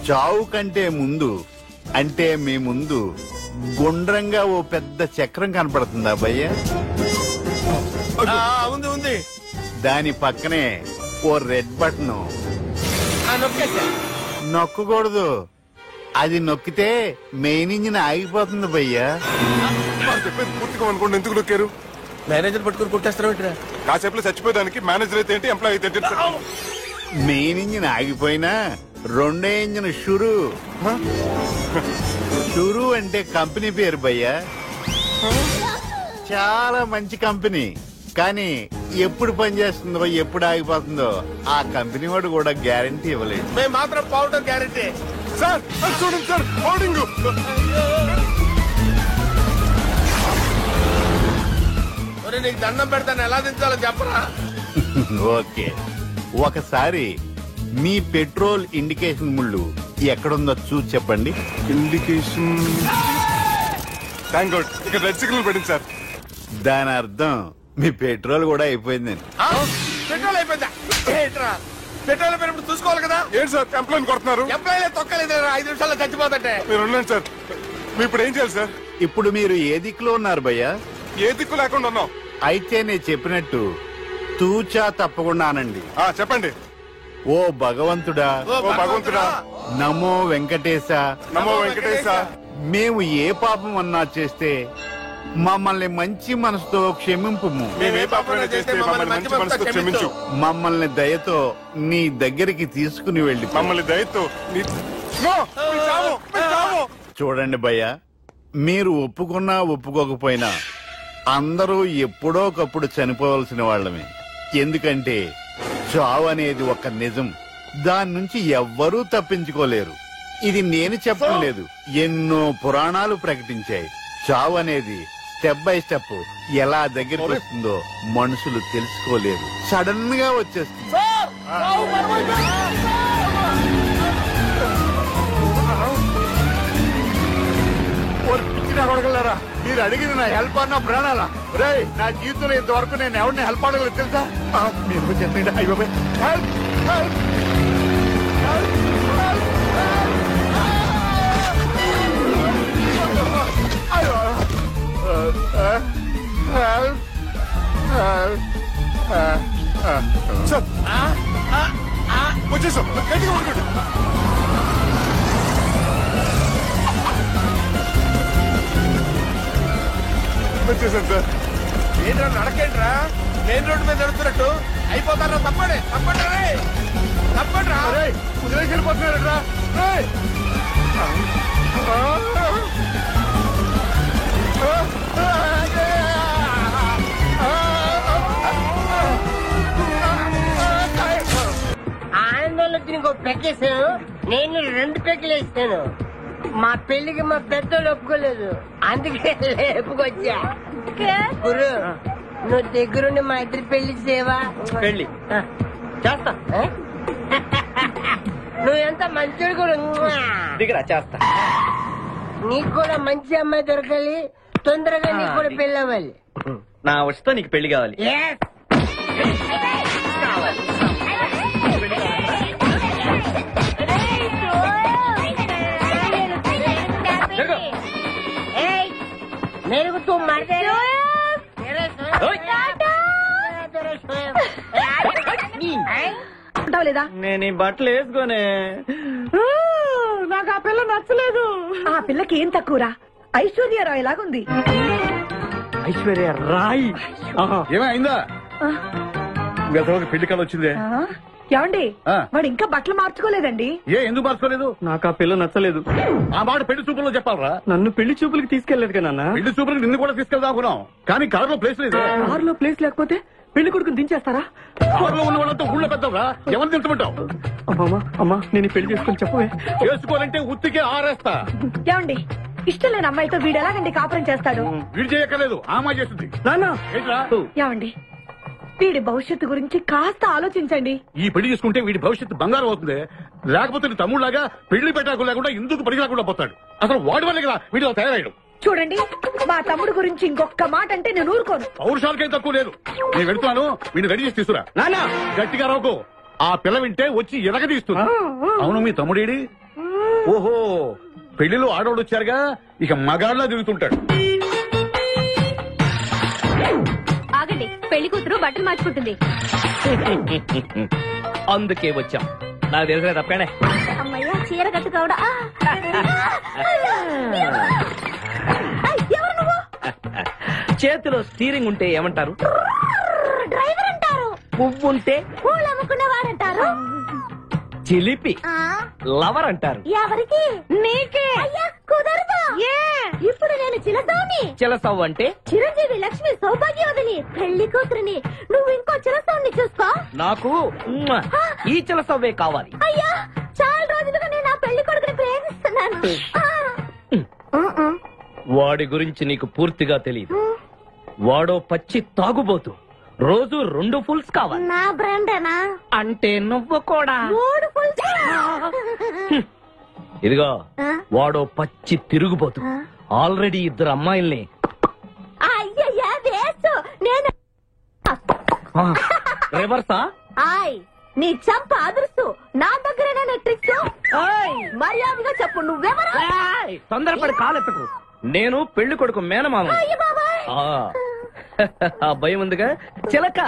చావు కంటే ముందు, అంటే మీ ముందు గుండ్రంగా ఓ పెద్ద చక్రం కనపడుతుందా భయ్యా? ఉంది. దాని పక్కనే ఓ రెడ్ బటన్. నొక్కకూడదు, అది నొక్కితే మెయిన్ ఇంజిన్ ఆగిపోతుంది భయ్యా. పూర్తిగా అనుకోండి, ఎందుకు నొక్కారు? మేనేజర్ పట్టుకుని కుట్టేస్తారా? కాసేపులో చచ్చిపోయేదానికి మేనేజర్ అయితే ఏంటి, ఎంప్లాయ్ అయితే ఏంటి? మెయిన్ ఇంజిన్ ఆగిపోయినా రెండో ఇంజిన్ షురు. షురు అంటే కంపెనీ పేరు భయ్యా. చాలా మంచి కంపెనీ. కానీ ఎప్పుడు పనిచేస్తుందో ఎప్పుడు ఆగిపోతుందో ఆ కంపెనీ వాడు కూడా గ్యారంటీ ఇవ్వలేదు. మేము మాత్రం పౌడర్ గ్యారంటీ. సార్ చూడండి సార్, హోర్డింగ్. నీకు దండం పెడతాను, ఎలా దించాలో చెప్పరా? ఓకే, ఒకసారి మీ పెట్రోల్ ఇండికేషన్ ముళ్ళు ఎక్కడుందో చూసి చెప్పండి. ఇండికేషన్ థ్యాంక్ గాడ్, ఇక్కడ రెడ్ సిగ్నల్ పెట్టింది సార్. దాని అర్థం మీ పెట్రోల్ కూడా అయిపోయిందండి. పెట్రోల్ అయిపోయిందా? పెట్రోల్ అయిపోయినప్పుడు చూసుకోవాలి కదా. ఏంటి సార్ కంప్లైంట్ కొడుతున్నారు? ఎంప్లాయీ తొక్కలేదు, 5 నిమిషాల్లో చచ్చిపోతుంటే. మీరు ఉండండి సార్, మీరు ఇప్పుడు ఏం చేయాలి సార్? ఇప్పుడు మీరు ఏ దిక్కులో ఉన్నారు భయ్యా? ఏ దిక్కు లేకుండా ఉన్నాం. అయితే నేను చెప్పినట్టు తూచా తప్పకుండా అనండి. చెప్పండి. ఓ భగవంతుడా, ఓ భగవంతుడా, నమో వెంకటేశ, నమో వెంకటేశ. మేము ఏ పాపం అన్నా చేస్తే మమ్మల్ని మంచి మనసుతో క్షమింపు. మేమే పాపం చేస్తే మమ్మల్ని మంచి మనసుతో క్షమించు. మమ్మల్ని దయతో నీ దగ్గరికి తీసుకుని వెళ్ళి. మమ్మల్ని దయతో చూడండి భయ్యా, మీరు ఒప్పుకున్నా ఒప్పుకోకపోయినా అందరూ ఎప్పుడో ఒకప్పుడు చనిపోవలసిన వాళ్ళమే. ఎందుకంటే చావు అనేది ఒక నిజం, దాని నుంచి ఎవ్వరూ తప్పించుకోలేరు. ఇది నేను చెప్పడం లేదు, ఎన్నో పురాణాలు ప్రకటించాయి. చావు అనేది స్టెప్ బై స్టెప్ ఎలా దగ్గరికి వస్తుందో మనుషులు తెలుసుకోలేరు, సడన్ గా వచ్చేస్తుంది. మీరు అడిగింది నా హెల్ప్ అన్న ప్రాణాలా? రే, నా జీవితంలో ఇంతవరకు నేను ఎవరిని హెల్ప్ అడగలేదు తెలుసా? మీరు చెప్పండి. అయ్యో హెల్ప్ హెల్ప్ వచ్చేసాం, గట్టిగా పడుకోండి. వచ్చేసాను సార్. ఏంట్రా నడకేంట్రా? మెయిన్ రోడ్డు మీద నడుస్తున్నట్టు అయిపోతారా? తప్పండి తప్పండి రే, తప్పండి రా. కుదిరేసి వెళ్ళిపోతున్నారా? ఆందోళన ఇంకో పెట్టేశాను, నేను 2 పెక్కలు వేస్తాను. మా పెళ్లికి మా పెద్దలు ఒప్పుకోలేదు, అందుకే లేపుకొచ్చా. గురు, నువ్వు దగ్గరుండి మా ఇద్దరి పెళ్లి సేవా పెళ్లి చేస్తా. నువ్వు ఎంత మంచోడు గురు. దిగరా చేస్తా. నీకు కూడా మంచి అమ్మాయి దొరకాలి, తొందరగా నీకు కూడా పెళ్లి అవ్వాలి. నా వచ్చుతో నీకు పెళ్లి కావాలి. मेरे को तुम मर दे లేదా? నేను ఈ బట్టలు వేసుకోనే. నాకు ఆ పిల్ల నచ్చలేదు. ఆ పిల్లకి ఏం తక్కువరా? ఐశ్వర్య రాయ్ లాగుంది. ఐశ్వర్య రాయ్ ఏమైందా? పెళ్లి కాలం వచ్చిందే. ఏమండి, వాడు ఇంకా బట్టలు మార్చుకోలేదండి. ఎందుకు మార్చుకోలేదు? నాకు ఆ పిల్ల నచ్చలేదు. ఆ మాట పెళ్లి చూపుల్లో చెప్పాలరా? నన్ను పెళ్లి చూపులకి తీసుకెళ్లేదు కదా నాన్న. పెళ్లి చూపులకు నిన్ను కూడా తీసుకెళ్దాం అనుకున్నాం, కానీ కారులో ప్లేస్ లేదు. కారులో ప్లేస్ లేకపోతే పెళ్లి కొడుకుని దించేస్తారా? కారులో ఉన్న వాళ్ళంతా ఊళ్ళో పెద్దవరా, ఎవరు దించమంటావు? అమ్మా నేను పెళ్లి చేసుకుని చెప్పవే. చేసుకోవాలంటే ఉత్తికే ఆరేస్తా. ఏమండి, ఇష్టం లేని అమ్మాయితో వీడు ఎలాగండి కాపురం చేస్తాడు? వీడు చేయక్కర్లేదు, ఆ అమ్మాయి చేస్తుంది. ఏమండి, వీడి భవిష్యత్తు గురించి కాస్త ఆలోచించండి. ఈ పెళ్లి చేసుకుంటే వీడి భవిష్యత్తు బంగారం అవుతుంది. లేకపోతే తమ్ముళ్లాగా పెళ్లి పెట్టాకు లేకుండా ఇందుకు పనికి రాకుండా పోతాడు. అసలు వాడి వల్లే కదా వీడిలో తయారయ్యాడు. చూడండి, మా తమ్ముడు గురించి ఇంకొక మాట అంటే నేను ఊరుకోను. పౌరుషాలకేం తక్కువ లేదు. నేను వెళ్తున్నాను, వీడిని రెడీ చేసి తీసుకురా. నాన్న గట్టిగా రాకు, ఆ పిల్ల వింటే వచ్చి ఎరగదీస్తుంది. అవును, మీ తమ్ముడేడి? ఓహో, పెళ్లిలో ఆడవాళ్ళు వచ్చారుగా, ఇక మగాళ్ళ తిరుగుతుంటాడు. ఆగండి, పెళ్లి కూతురు బట్టలు మార్చుకుంటుంది. అందుకే వచ్చాం. నాకు తెలిసిన తప్పేనే. అమ్మయ్యా, చీర కట్టు కావడా? చేతిలో స్టీరింగ్ ఉంటే ఏమంటారు? డ్రైవర్ అంటారు. పువ్వు ఉంటే పూలు అమ్ముకున్న వాడంటారు. చిలిపి లవర్ అంటారు. ఎవరికి? నీకే. అయ్యా కుదరదు. ఇప్పుడు నేను చిలసౌని. చిలసవ్ అంటే చిరంజీవి లక్ష్మి సౌభాగ్యవతిని పెళ్లి కూతురిని. నువ్వు ఇంకో చిలసౌని చూసుకో. నాకు ఈ చిలసవ్వే కావాలి. అయ్యా చాలా రోజులుగా నేను ఆ పెళ్లి కొడుకుని ప్రేమిస్తున్నాను. వాడి గురించి నీకు పూర్తిగా తెలియదు. వాడో పచ్చి తాగుబోతు. రోజు 2 ఫుల్స్ కావాలి. నా బ్రాండేనా? అంటే నువ్వు కూడా 3 ఫుల్స్. ఇదిగో వాడో పచ్చి తిరుగుబోతు. ఆల్రెడీ 2 అమ్మాయిల్ని. అయ్యయ్యా వేస్ట్. నేను రివర్సా? ఆయ్ నీ చంప అదురుస్తూ నా దగ్గర ట్రిక్స్. మర్యాదగా చెప్పు నువ్వెవరు? తొందరపడి కాలెత్తకు. నేను పెళ్లి కొడుకు మేనమామ. ఆ భయం ఉందిగా చిలక.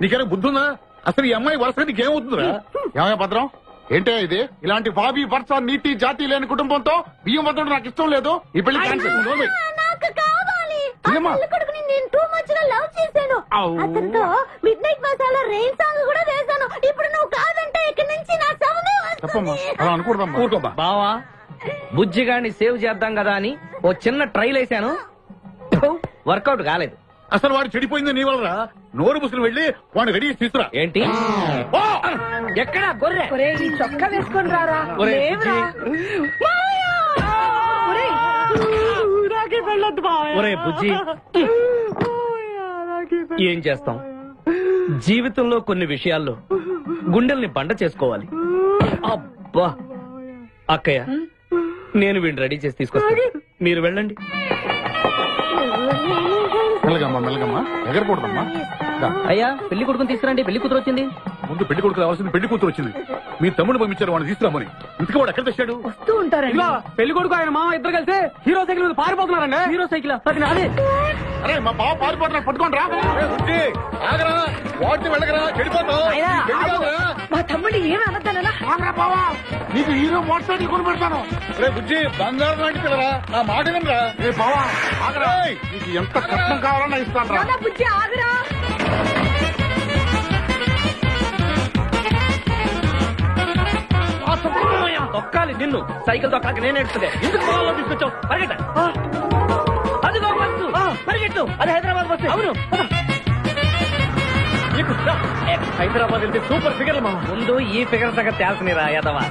నీకేనా బుద్ధుందా? అసలు ఈ అమ్మాయి వరుస నీకేమవుతుందిరా? ఏమయ్య భద్రం, ఏంటే ఇది? ఇలాంటి బాబీ పర్స నీతి జాతి లేని కుటుంబంతో బియ్యం వద్దడం నాకు ఇష్టం లేదు. ఈ పెళ్లి క్యాన్సిల్. నాకు కావాలి. పెళ్లి కొడుకుని నేను టూ మచ్ గా లవ్ చేశాను. అతనితో mid night masala rain song కూడా వేశాను. ఇప్పుడు నువ్వు కాదంటే ఇక్కడి నుంచి నా సౌండే వస్తుంది. బావా బుజ్జిగాన్ని సేవ్ చేద్దాం కదా అని ఓ చిన్న ట్రైల్ వేశాను. వర్కౌట్ కాలేదు. అసలు వాడు చెడిపోయింది నీ వల్ల. నోరు ముసులు వెళ్ళి వాడిని రెడీ తీసుకురా. ఏంటి? ఎక్కడ గొర్రె? చొక్కా వేసుకొని రారా. ఒరే బుజ్జి, ఏం చేస్తాం? జీవితంలో కొన్ని విషయాల్లో గుండెల్ని బండ చేసుకోవాలి. అబ్బా అక్కయ్య, నేను వీడిని రెడీ చేసి తీసుకొస్తాను. మీరు వెళ్ళండి. మెల్లగమ్మా మెల్లగమ్మా, ఎగరకూడదమ్మా. అయ్యా పెళ్లి కొడుకుని తీసుకురండి. పెళ్లి కూతురు వచ్చింది. ముందు పెళ్లి కొడుకు రావాల్సింది పెళ్లి కూతురు వచ్చింది. మీ తమ్ముడు పంపించారు వాడిని తీసుకురామని. ఇంతకీ వాడు ఎక్కడ తెచ్చాడు? వస్తూ ఉంటారండి. పెళ్లి కొడుకు ఆయన మామ ఇద్దరు కలిసి హీరో సైకిల్ మీద పారిపోతున్నారండి. హీరో సైకిల్ అదే. అరే మా బావ పారిపోతున్నా, పట్టుకోండి రా. ఆగరా, వాటిని వెళ్ళగరా, చెడిపోతావు. మా తమ్ముడు ఏమి అనద్దానా? బావా నీకు హీరో మోటార్ సైకిల్ కొని పెడతాను. రే బుజ్జి, బంగారం లాంటి పిల్లరా, నా మాట వినరా. రే బావా ఆగరా, నీకు ఎంత కష్టం కావాలన్నా ఇస్తాను రా. బుజ్జి ఆగరా. తొక్కాలి నిన్ను. సైకిల్ తొక్కాక నేను ఎడుతుంది. ఎందుకు పొలంలో తీసుకొచ్చావు? పరిగెట్ట. అదిగో బస్సు, పరిగెట్టు. అది హైదరాబాద్ బస్సు. అవును, హైదరాబాద్ వెళ్తే సూపర్ ఫిగర్ మా. ముందు ఈ ఫిగర్ దగ్గర తేల్చనిరా యాదవా.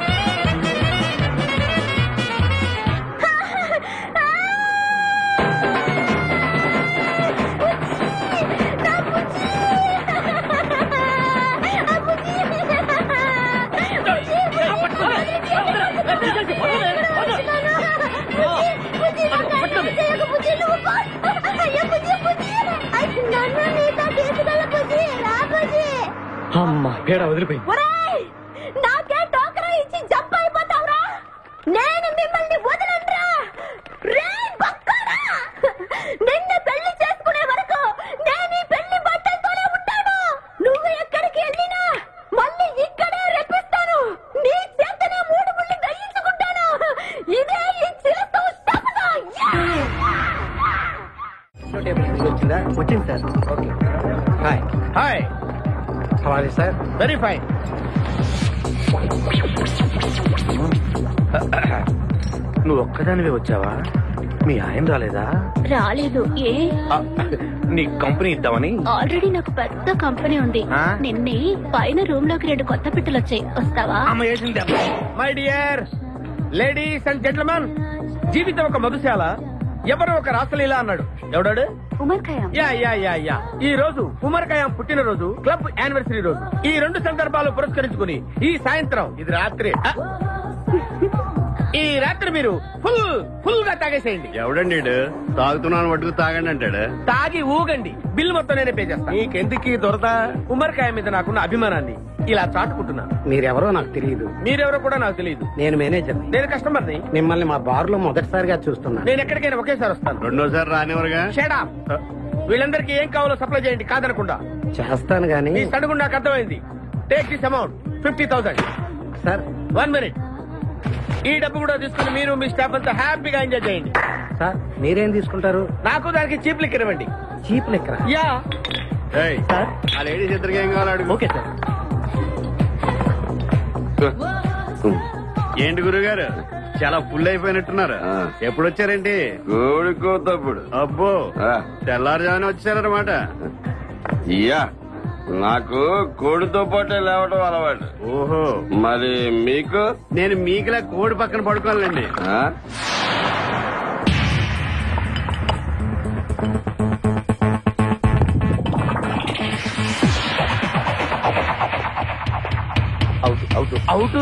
అమ్మా పేడ వదిలిపోయింది. నాకే టోకరా ఇచ్చి జంప్ అయిపోతావురా. నేను మిమ్మల్ని వదలనురా. నిన్ను పెళ్లి చేసుకునే వరకు నేను ఈ పెళ్లి బట్టలతోనే ఉంటాను. నువ్వు ఎక్కడికి వెళ్ళినా మళ్ళీ ఇక్కడే రెప్పిస్తాను. నీ చేతనే 3 ముళ్ళు దయించుకుంటాను. ఇదే ఈ చేస్తూ వచ్చింది సార్. Okay hi. హాయ్ హవాలే సార్. Very fine. నువ్వు ఒక్కదానివే వచ్చావా? మీ ఆయన రాలేదా? రాలేదు. ఏ నీ కంపెనీ ఇద్దామని. ఆల్రెడీ నాకు పెద్ద కంపెనీ ఉంది. నిన్నే పైన రూమ్ లోకి 2 కొత్త పిట్టలు వచ్చాయి. వస్తావా? My dear ladies and gentlemen, జీవితం ఒక మధుశాల, ఎవరో ఒక రాసలీలా అన్నాడు. ఎవడాడు? Omar Khayyam. Yeah yeah yeah yeah. ఈ రోజు ఉమర్ ఖయాం పుట్టినరోజు, క్లబ్ యానివర్సరీ రోజు. ఈ 2 సందర్భాలు పురస్కరించుకుని ఈ సాయంత్రం, ఇది రాత్రి, ఈ రాత్రి మీరు ఫుల్ గా తాగేసేయండి. ఎవడండి తాగుతున్నాను మటుకు తాగండి అంటాడు. తాగి ఊగండి, బిల్ మొత్తం నేనే పే చేస్తాను. నీకెందుకు దొరద? ఉమర్ ఖయాం మీద నాకున్న అభిమానాన్ని ఇలా చాటుకుంటున్నాను. మీరెవరో నాకు తెలియదు. మీరెవరో కూడా నాకు తెలియదు. నేను మేనేజర్. నేను కస్టమర్ని. మిమ్మల్ని మా బార్ లో మొదటిసారిగా చూస్తున్నా. నేను ఎక్కడికైనా ఒకేసారి వస్తాను. రెండోసారి రానివరుగా. Shut up. వీళ్ళందరికీ ఏం కావాలో సప్లై చేయండి, కాదనకుండా. చేస్తాను గానీ ఈ సడుగు నాకు అర్థమైంది. Take this amount 50,000. Sir 1 minute. ఈ డబ్బు కూడా తీసుకుని మీరు మీ స్టాఫ్ అంతా హ్యాపీగా ఎంజాయ్ చేయండి. సార్ మీరేం తీసుకుంటారు? నాకు దానికి చీప్ లిక్కర్ ఇవ్వండి. Cheap liquor? యా. ఆ లేడీస్ ఇద్దరికి ఏం కావాలి అడుగు. Okay sir. ఏంటి గురుగారు చాలా ఫుల్ అయిపోయినట్టున్నారు. ఎప్పుడు వచ్చారేంటి? కోడికోతప్పుడు. అబ్బో తెల్లారుజామున వచ్చారన్నమాట. ఇయ్యా నాకు కోడితో పాటే లేవడం అలవాటు. ఓహో మరి మీకు? నేను మీకులా కోడి పక్కన పడుకోవాలండి. Out out.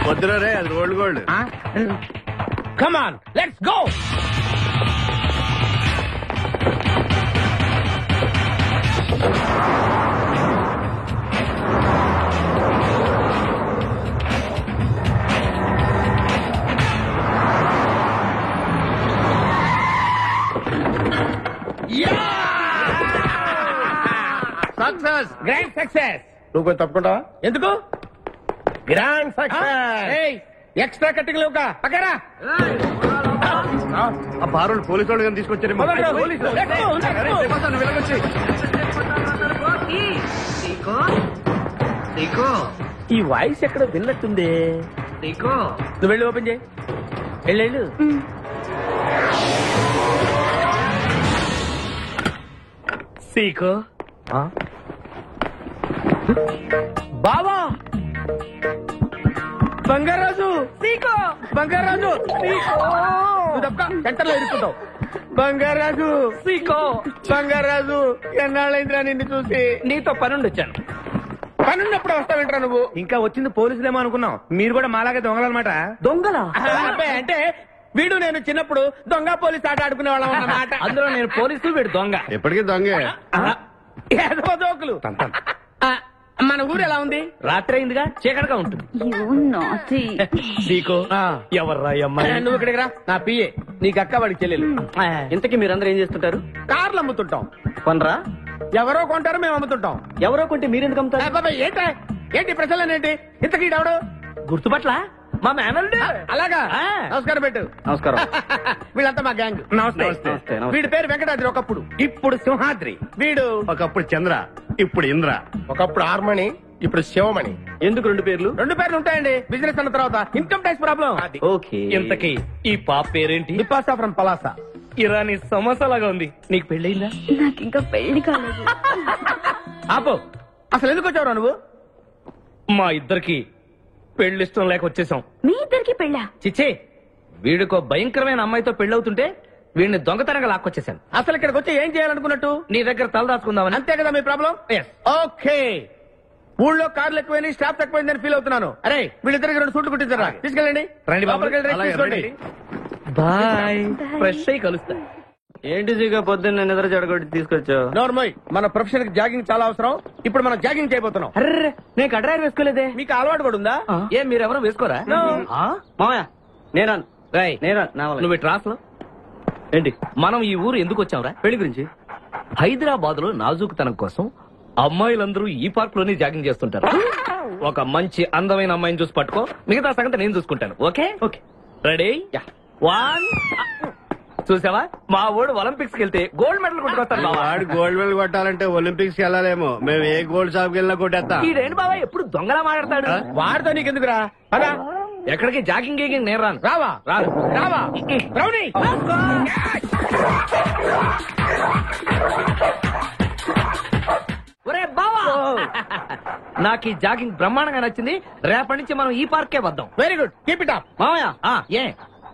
వద్దురా రే, అది rolled gold. Come on let's go. Success, grand success. నువ్వు కొంచెం తప్పుకుంటావా? ఎందుకు? Grand success. ఎక్స్ట్రా కట్టింగ్ లేవుగా పక్కరా. ఆ బారులు పోలీసు వాళ్ళు కానీ తీసుకొచ్చారు. ఈ వాయిస్ ఎక్కడ విన్నట్టుంది. నువ్వు వెళ్ళి ఓపెన్ చేయి. వెళ్ళు. సీకో బావా. బంగారాజు సీకో. బంగారాజు సెంటర్ లో ఇరుక్కుంటావు. బంగారాజు సీకో. బంగారాజు ఎన్నాళ్ళైందిరా నిన్ను చూసి. నీతో పనుండి వచ్చాను. పనున్నప్పుడు వస్తావేంట్రా నువ్వు? ఇంకా వచ్చింది పోలీసులేమో అనుకున్నాం. మీరు కూడా మాలాగే దొంగలన్నమాట. దొంగల అంటే వీడు నేను చిన్నప్పుడు దొంగ పోలీసు ఆట ఆడుకునే వాళ్ళం అన్నమాట. అందులో నేను పోలీసు, వీడు దొంగ. ఎప్పటికీ దొంగే. జోకులు. మన ఊరు ఎలా ఉంది? రాత్రి అయిందిగా, చీకటిగా ఉంటుంది. ఎవర్రా అమ్మాయి? నువ్వు ఇక్కడికి రా. నా పిఏ. నీకు అక్క, వాడికి చెల్లెలు. ఇంతకీ మీరందరూ ఏం చేస్తుంటారు? కార్లు అమ్ముతుంటాం. కొనరా? ఎవరో కొంటారు, మేము అమ్ముతుంటాం. ఎవరో కొంటే మీరెందుకు అమ్ముతారు? ఏంటి ప్రశ్నలేంటి? ఇంతకీ ఎవడు? గుర్తుపట్ల మా మేనల్డ్. అలాగా? నమస్కారం పెట్టు. నమస్కారం. వీళ్ళంతా మా గ్యాంగ్. నమస్తే. వీడి పేరు వెంకటాద్రి ఒకప్పుడు, ఇప్పుడు సింహాద్రి. వీడు ఒకప్పుడు చంద్ర, ఇప్పుడు ఇంద్ర. ఒకప్పుడు ఆర్మణి, ఇప్పుడు శివమణి. ఎందుకు రెండు పేర్లు? రెండు పేర్లు ఉంటాయండి. బిజినెస్ అన్న తర్వాత ఇన్కమ్ ట్యాక్స్ ప్రాబ్లం. ఓకే. ఇంతకీ ఈ పాప పేరేంటి? బిపాసా ఫ్రమ్ పలాసా. ఇరానీ సమోసా లాగా ఉంది. నీకు పెళ్ళయిందా? నాకు ఇంకా పెళ్లి కాలేదు. ఆపో. అసలు ఎందుకు వచ్చావురా నువ్వు? మా ఇద్దరికి పెళ్లిష్టం లేక వచ్చేసాం. మీ ఇద్దరికి పెళ్ళా? చిచ్చే, వీడికో భయంకరమైన అమ్మాయితో పెళ్ళవుతుంటే వీడిని దొంగతనంగా లాక్కొచ్చేసాను. అసలు ఇక్కడికి వచ్చి ఏం చేయాలనుకున్నట్టు? నీ దగ్గర తలదాచుకుందామని. అంతే కదా మీ ప్రాబ్లం? ఓకే. ఊళ్ళో కార్లు ఎక్కువైంది, స్టాఫ్ తక్కువైందని ఫీల్ అవుతున్నాను. అరే వీళ్ళిద్దరికి రెండు సూట్లు కుట్టించారా? తీసుకెళ్ళండి. రండి బాబు. బాయ్. ఫ్రెష్ అయ్యి కలుస్తా. ఏంటి సీగా పొద్దున్న నిద్ర చెడగొట్టి తీసుకొచ్చావు? నోర్మోయ్, మన ప్రొఫెషన్ కి జాగింగ్ చాలా అవసరం. ఇప్పుడు మనం జాగింగ్ చేయబోతున్నాం. అర్రే, నేను కడ్రాయర్ వేసుకోలేదే. మీకు అలవాటు కూడా ఉందా? ఏం మీరెవరూ వేసుకోరా? మామయ్య నేనా? నువ్వు ట్రాస్ లో ఏంటి? మనం ఈ ఊరు ఎందుకు వచ్చావురా? పెళ్లి గురించి. హైదరాబాద్ లో నాజూకుతనం కోసం అమ్మాయిలందరూ ఈ పార్క్ లోనే జాగింగ్ చేస్తుంటారు. ఒక మంచి అందమైన అమ్మాయిని చూసి పట్టుకో, మిగతా సంగతి నేను చూసుకుంటాను. Okay okay. రెడీ? 1. చూసావా, మా వాడు ఒలింపిక్స్ కి వెళ్తే గోల్డ్ మెడల్ కొట్టుకొస్తాను. వాడు గోల్డ్ మెడల్ కొట్టాలంటే ఒలింపిక్స్ కి వెళ్ళాలేమో. మేము ఏ గోల్డ్ షాప్ కి వెళ్ళినా కొట్టేస్తాం. ఈడేంటి బాబా ఎప్పుడు దొంగలా మాట్లాడతాడు? వాడితో నీకెందుకురా? అదా ఎక్కడికి జాగింగ్ గీగింగ్ నేను రాను. రావా? రావా? రౌడీ. ఒరే బావా, నాకు ఈ జాగింగ్ బ్రహ్మాండంగా నచ్చింది. రేపటి నుంచి మనం ఈ పార్కే వద్దాం. Very good, keep it up. మామయ్య ఏ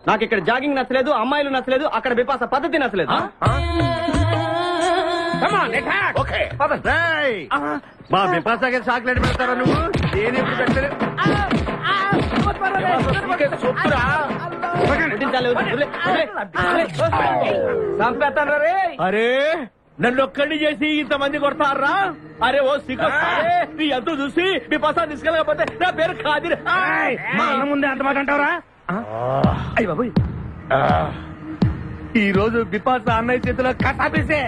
నాకు ఇక్కడ జాగింగ్ నచ్చలేదు, అమ్మాయిలు నచ్చలేదు, అక్కడ బిపాస పద్ధతి నచ్చలేదు. మా బిపాసాకి చాక్లెట్ పెడతారా నువ్వు? నేను ఎప్పుడు పెట్టలేదు. అరే నన్ను ఒక్కడిని చేసి ఇంతమంది కొడతారా? అరే ఓ సిగ్గు, నీ ఎంత చూసి మీ పసా తీసుకెళ్ళకపోతే నా పేరు కాదు. మా అన్న ముందే అంత మాట అంటావరా? అయ్య బాబు, ఈ రోజు బిపాస అన్నయ్య చేతిలో కసాపిస్తే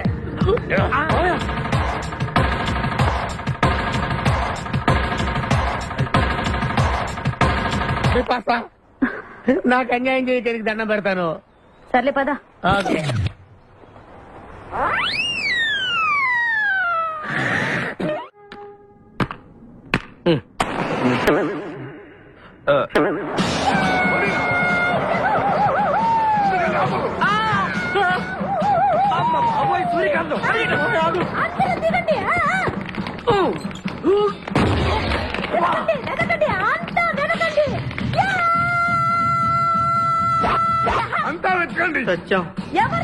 నాకు అన్యాయం చేయడానికి దండం పెడతాను. సర్లే పద. ఓకే. సూర్యకాంతం అంతా వెతకండి. ఎవరు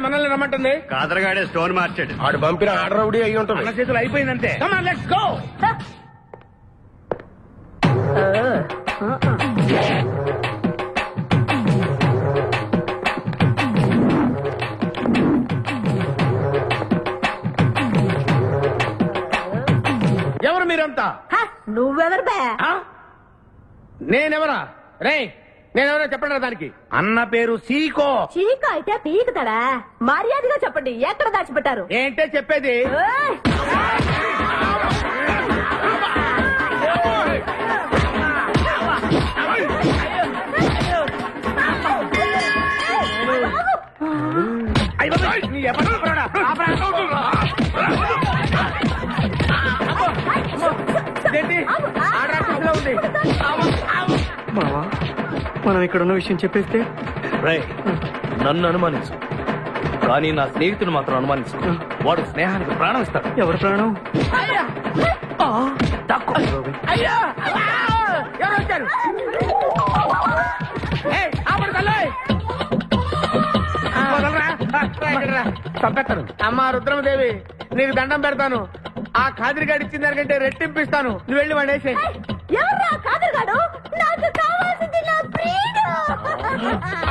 మనల్ని రమ్మంటుంది? కాదరగాడే స్టోన్ మార్చాడు. ఆడు పంపిన ఆర్డర్ రౌడీ అయి ఉంటుంది. మన చేతులు అయిపోయిందంటే లెట్స్ గో. ఎవరు మీరంతా? నువ్వెవరు బే? నేనెవరా? రే నేనెవరో చెప్పండి దానికి. అన్న పేరు సీకో. చీక అయితే పీకుతాడా? మర్యాదగా చెప్పండి, ఎక్కడ దాచిపెట్టారు? ఏంటే చెప్పేది? మనం ఇక్కడ ఉన్న విషయం చెప్పేస్తే నన్ను అనుమానించు, కానీ నా స్నేహితుడు మాత్రం అనుమానించు. వాడు స్నేహానికి ప్రాణం ఇస్తాడు. ఎవరు ప్రాణం? చంపేస్తాను. అమ్మా రుద్రమదేవి, నీకు దండం పెడతాను. ఆ ఖాదిరిగాడు ఇచ్చిన దానికంటే రెట్టింపిస్తాను. నువ్వు వెళ్ళి వాడు వేసే.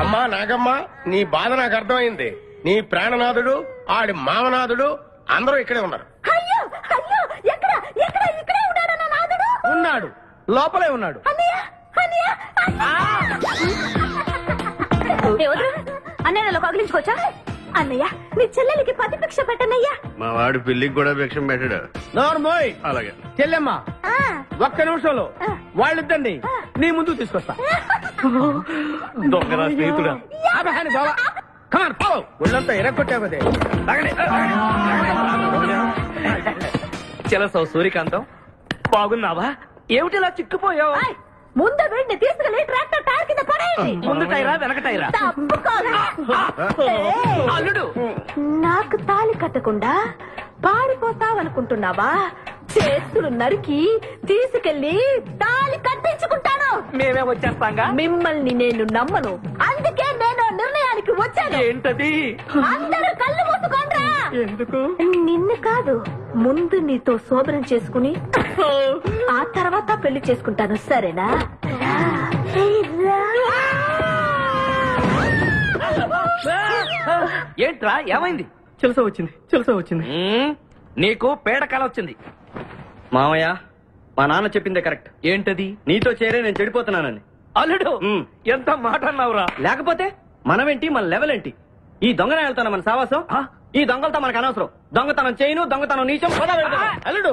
అమ్మా నాగమ్మ, నీ బాధ నాకు అర్థమైంది. నీ ప్రాణనాథుడు, ఆడి మామనాథుడు అందరూ ఇక్కడే ఉన్నారు. ఉన్నాడు, లోపలే ఉన్నాడు. అన్నయ్య కగిలించుకోవచ్చా? అన్నయ్య, నీ చెల్లెలికి పతి భిక్ష పెట్టనయ్యా. మా వాడు పెళ్లికి కూడా భిక్షం పెట్టాడు. నోర్మోయ్. అలాగే చెల్లెమ్మ, ఒక్క నిమిషంలో వాళ్ళిద్దరిని నీ ముందుకు తీసుకొస్తా. దొంగరా స్నేహితుడా. ఒళ్ళంతా ఎరగొట్టావు కదే. చెలసవు సూర్యకాంతం, బాగున్నావా? ఏమిటిలా చిక్కుపోయావు? ముందు వీడిని తీసుకెళ్లి ట్రాక్టర్ టైర్ కింద పడేయండి. ముందు టైరా వెనక టైరా? అల్లుడు, నాకు తాళి కట్టకుండా పారిపోతావనుకుంటున్నావా? చేతులు నరికి తీసుకెళ్లి తాళి కట్టించుకుంటాను. మేమే వచ్చేస్తాంగా. మిమ్మల్ని నేను నమ్మను, అందుకే నేను నిర్ణయానికి వచ్చాను. ఏంటది? అందరూ కళ్ళు మూసుకోండ్రా. ఎందుకు? నిన్ను కాదు, ముందు నీతో శోభనం చేసుకుని ఆ తర్వాత పెళ్లి చేసుకుంటాను, సరేనా? ఏంట్రా ఏమైంది? చెలస వచ్చింది. నీకు పేడకాల వచ్చింది. మామయ్య, మా నాన్న చెప్పిందే కరెక్ట్. ఏంటది? నీతో చేరే నేను చెడిపోతున్నానని. అల్లుడు, ఎంత మాట అన్నావురా? లేకపోతే మనమేంటి, మన లెవెల్ ఏంటి? ఈ దొంగనే వెళ్తాను మన సావాసం. ఈ దొంగలతో మనకు అనవసరం. దొంగతనం చేయను, దొంగతనం నీచం. అల్లుడు,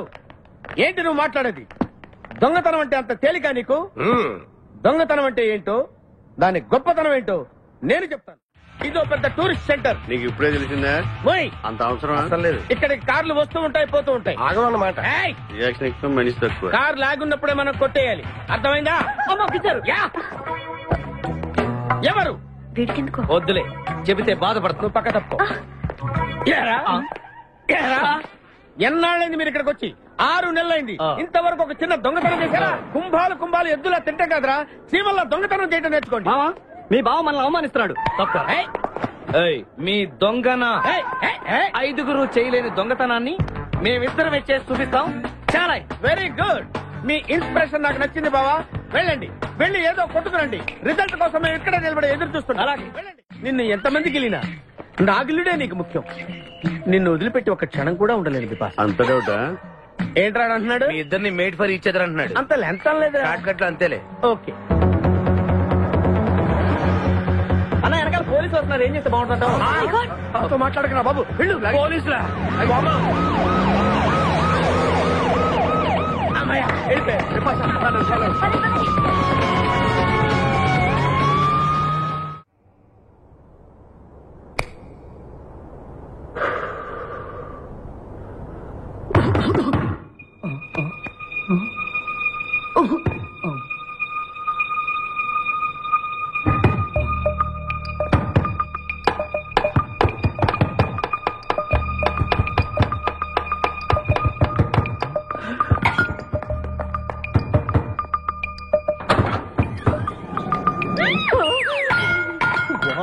ఏంటి నువ్వు మాట్లాడేది? దొంగతనం అంటే అంత తేలిక నీకు? దొంగతనం అంటే ఏంటో, దాని గొప్పతనం ఏంటో నేను చెప్తాను. ఇదో పెద్ద టూరిస్ట్ సెంటర్. నీకు ఇప్పుడే తెలిసిందా? అంత అవసరం అసలు లేదు. ఇక్కడికి కార్లు వస్తూ ఉంటాయి, పోతూ ఉంటాయి. ఆగమన్నమాట. రియాక్షన్ ఎక్కువ, మనిషి తక్కువ. కార్ లాగున్నప్పుడే మనం కొట్టేయాలి, అర్థమైందా? ఎవరు? వద్దులే, చెబితే బాధపడుతు. పక్క తప్పు. ఎన్నాళ్ళైంది మీరు ఇక్కడికి వచ్చి? 6 నెలలైంది. ఇంతవరకు ఒక చిన్న దొంగతనం చేశారా? కుంభాలు ఎద్దులా తింటే కదరా సీమల్లో దొంగతనం చేయడం నేర్చుకోండి. మీ బావ మనల్ని అవమానిస్తున్నాడు. మీ దొంగన 5గురు చేయలేని దొంగతనాన్ని మేమిద్దరం చేసి చూపిస్తాం. చాలా వెరీ గుడ్. మీ ఇన్స్పిరేషన్ నాకు నచ్చింది బావా. వెళ్ళండి, వెళ్ళి ఏదో కొట్టుకురండి. రిజల్ట్ కోసం మేము ఇక్కడే నిలబడి ఎదురు చూస్తున్నాం. అలాగే వెళ్ళండి. నిన్ను ఎంతమందికి వెళ్ళినా నా గిల్లుడే నీకు ముఖ్యం. నిన్ను వదిలిపెట్టి ఒక క్షణం కూడా ఉండలేదు బిపాస్. అంత డౌటా? ఏంట్రా అంటున్నాడు? మీ ఇద్దరిని మేడ్ ఫర్ ఈచ్ అదర్ అంటున్నాడు. అంత లెంత్ లేదు. అంతేలే. ఓకే. అన్న వెనకాల పోలీసు పోలీసులు వస్తున్నారు, ఏం చేస్తే బాగుంటుందంటావు? మాట్లాడకరా బాబు, వెళ్ళు. పోలీసులా? అమ్మయ్య, వెళ్ళిపోయా.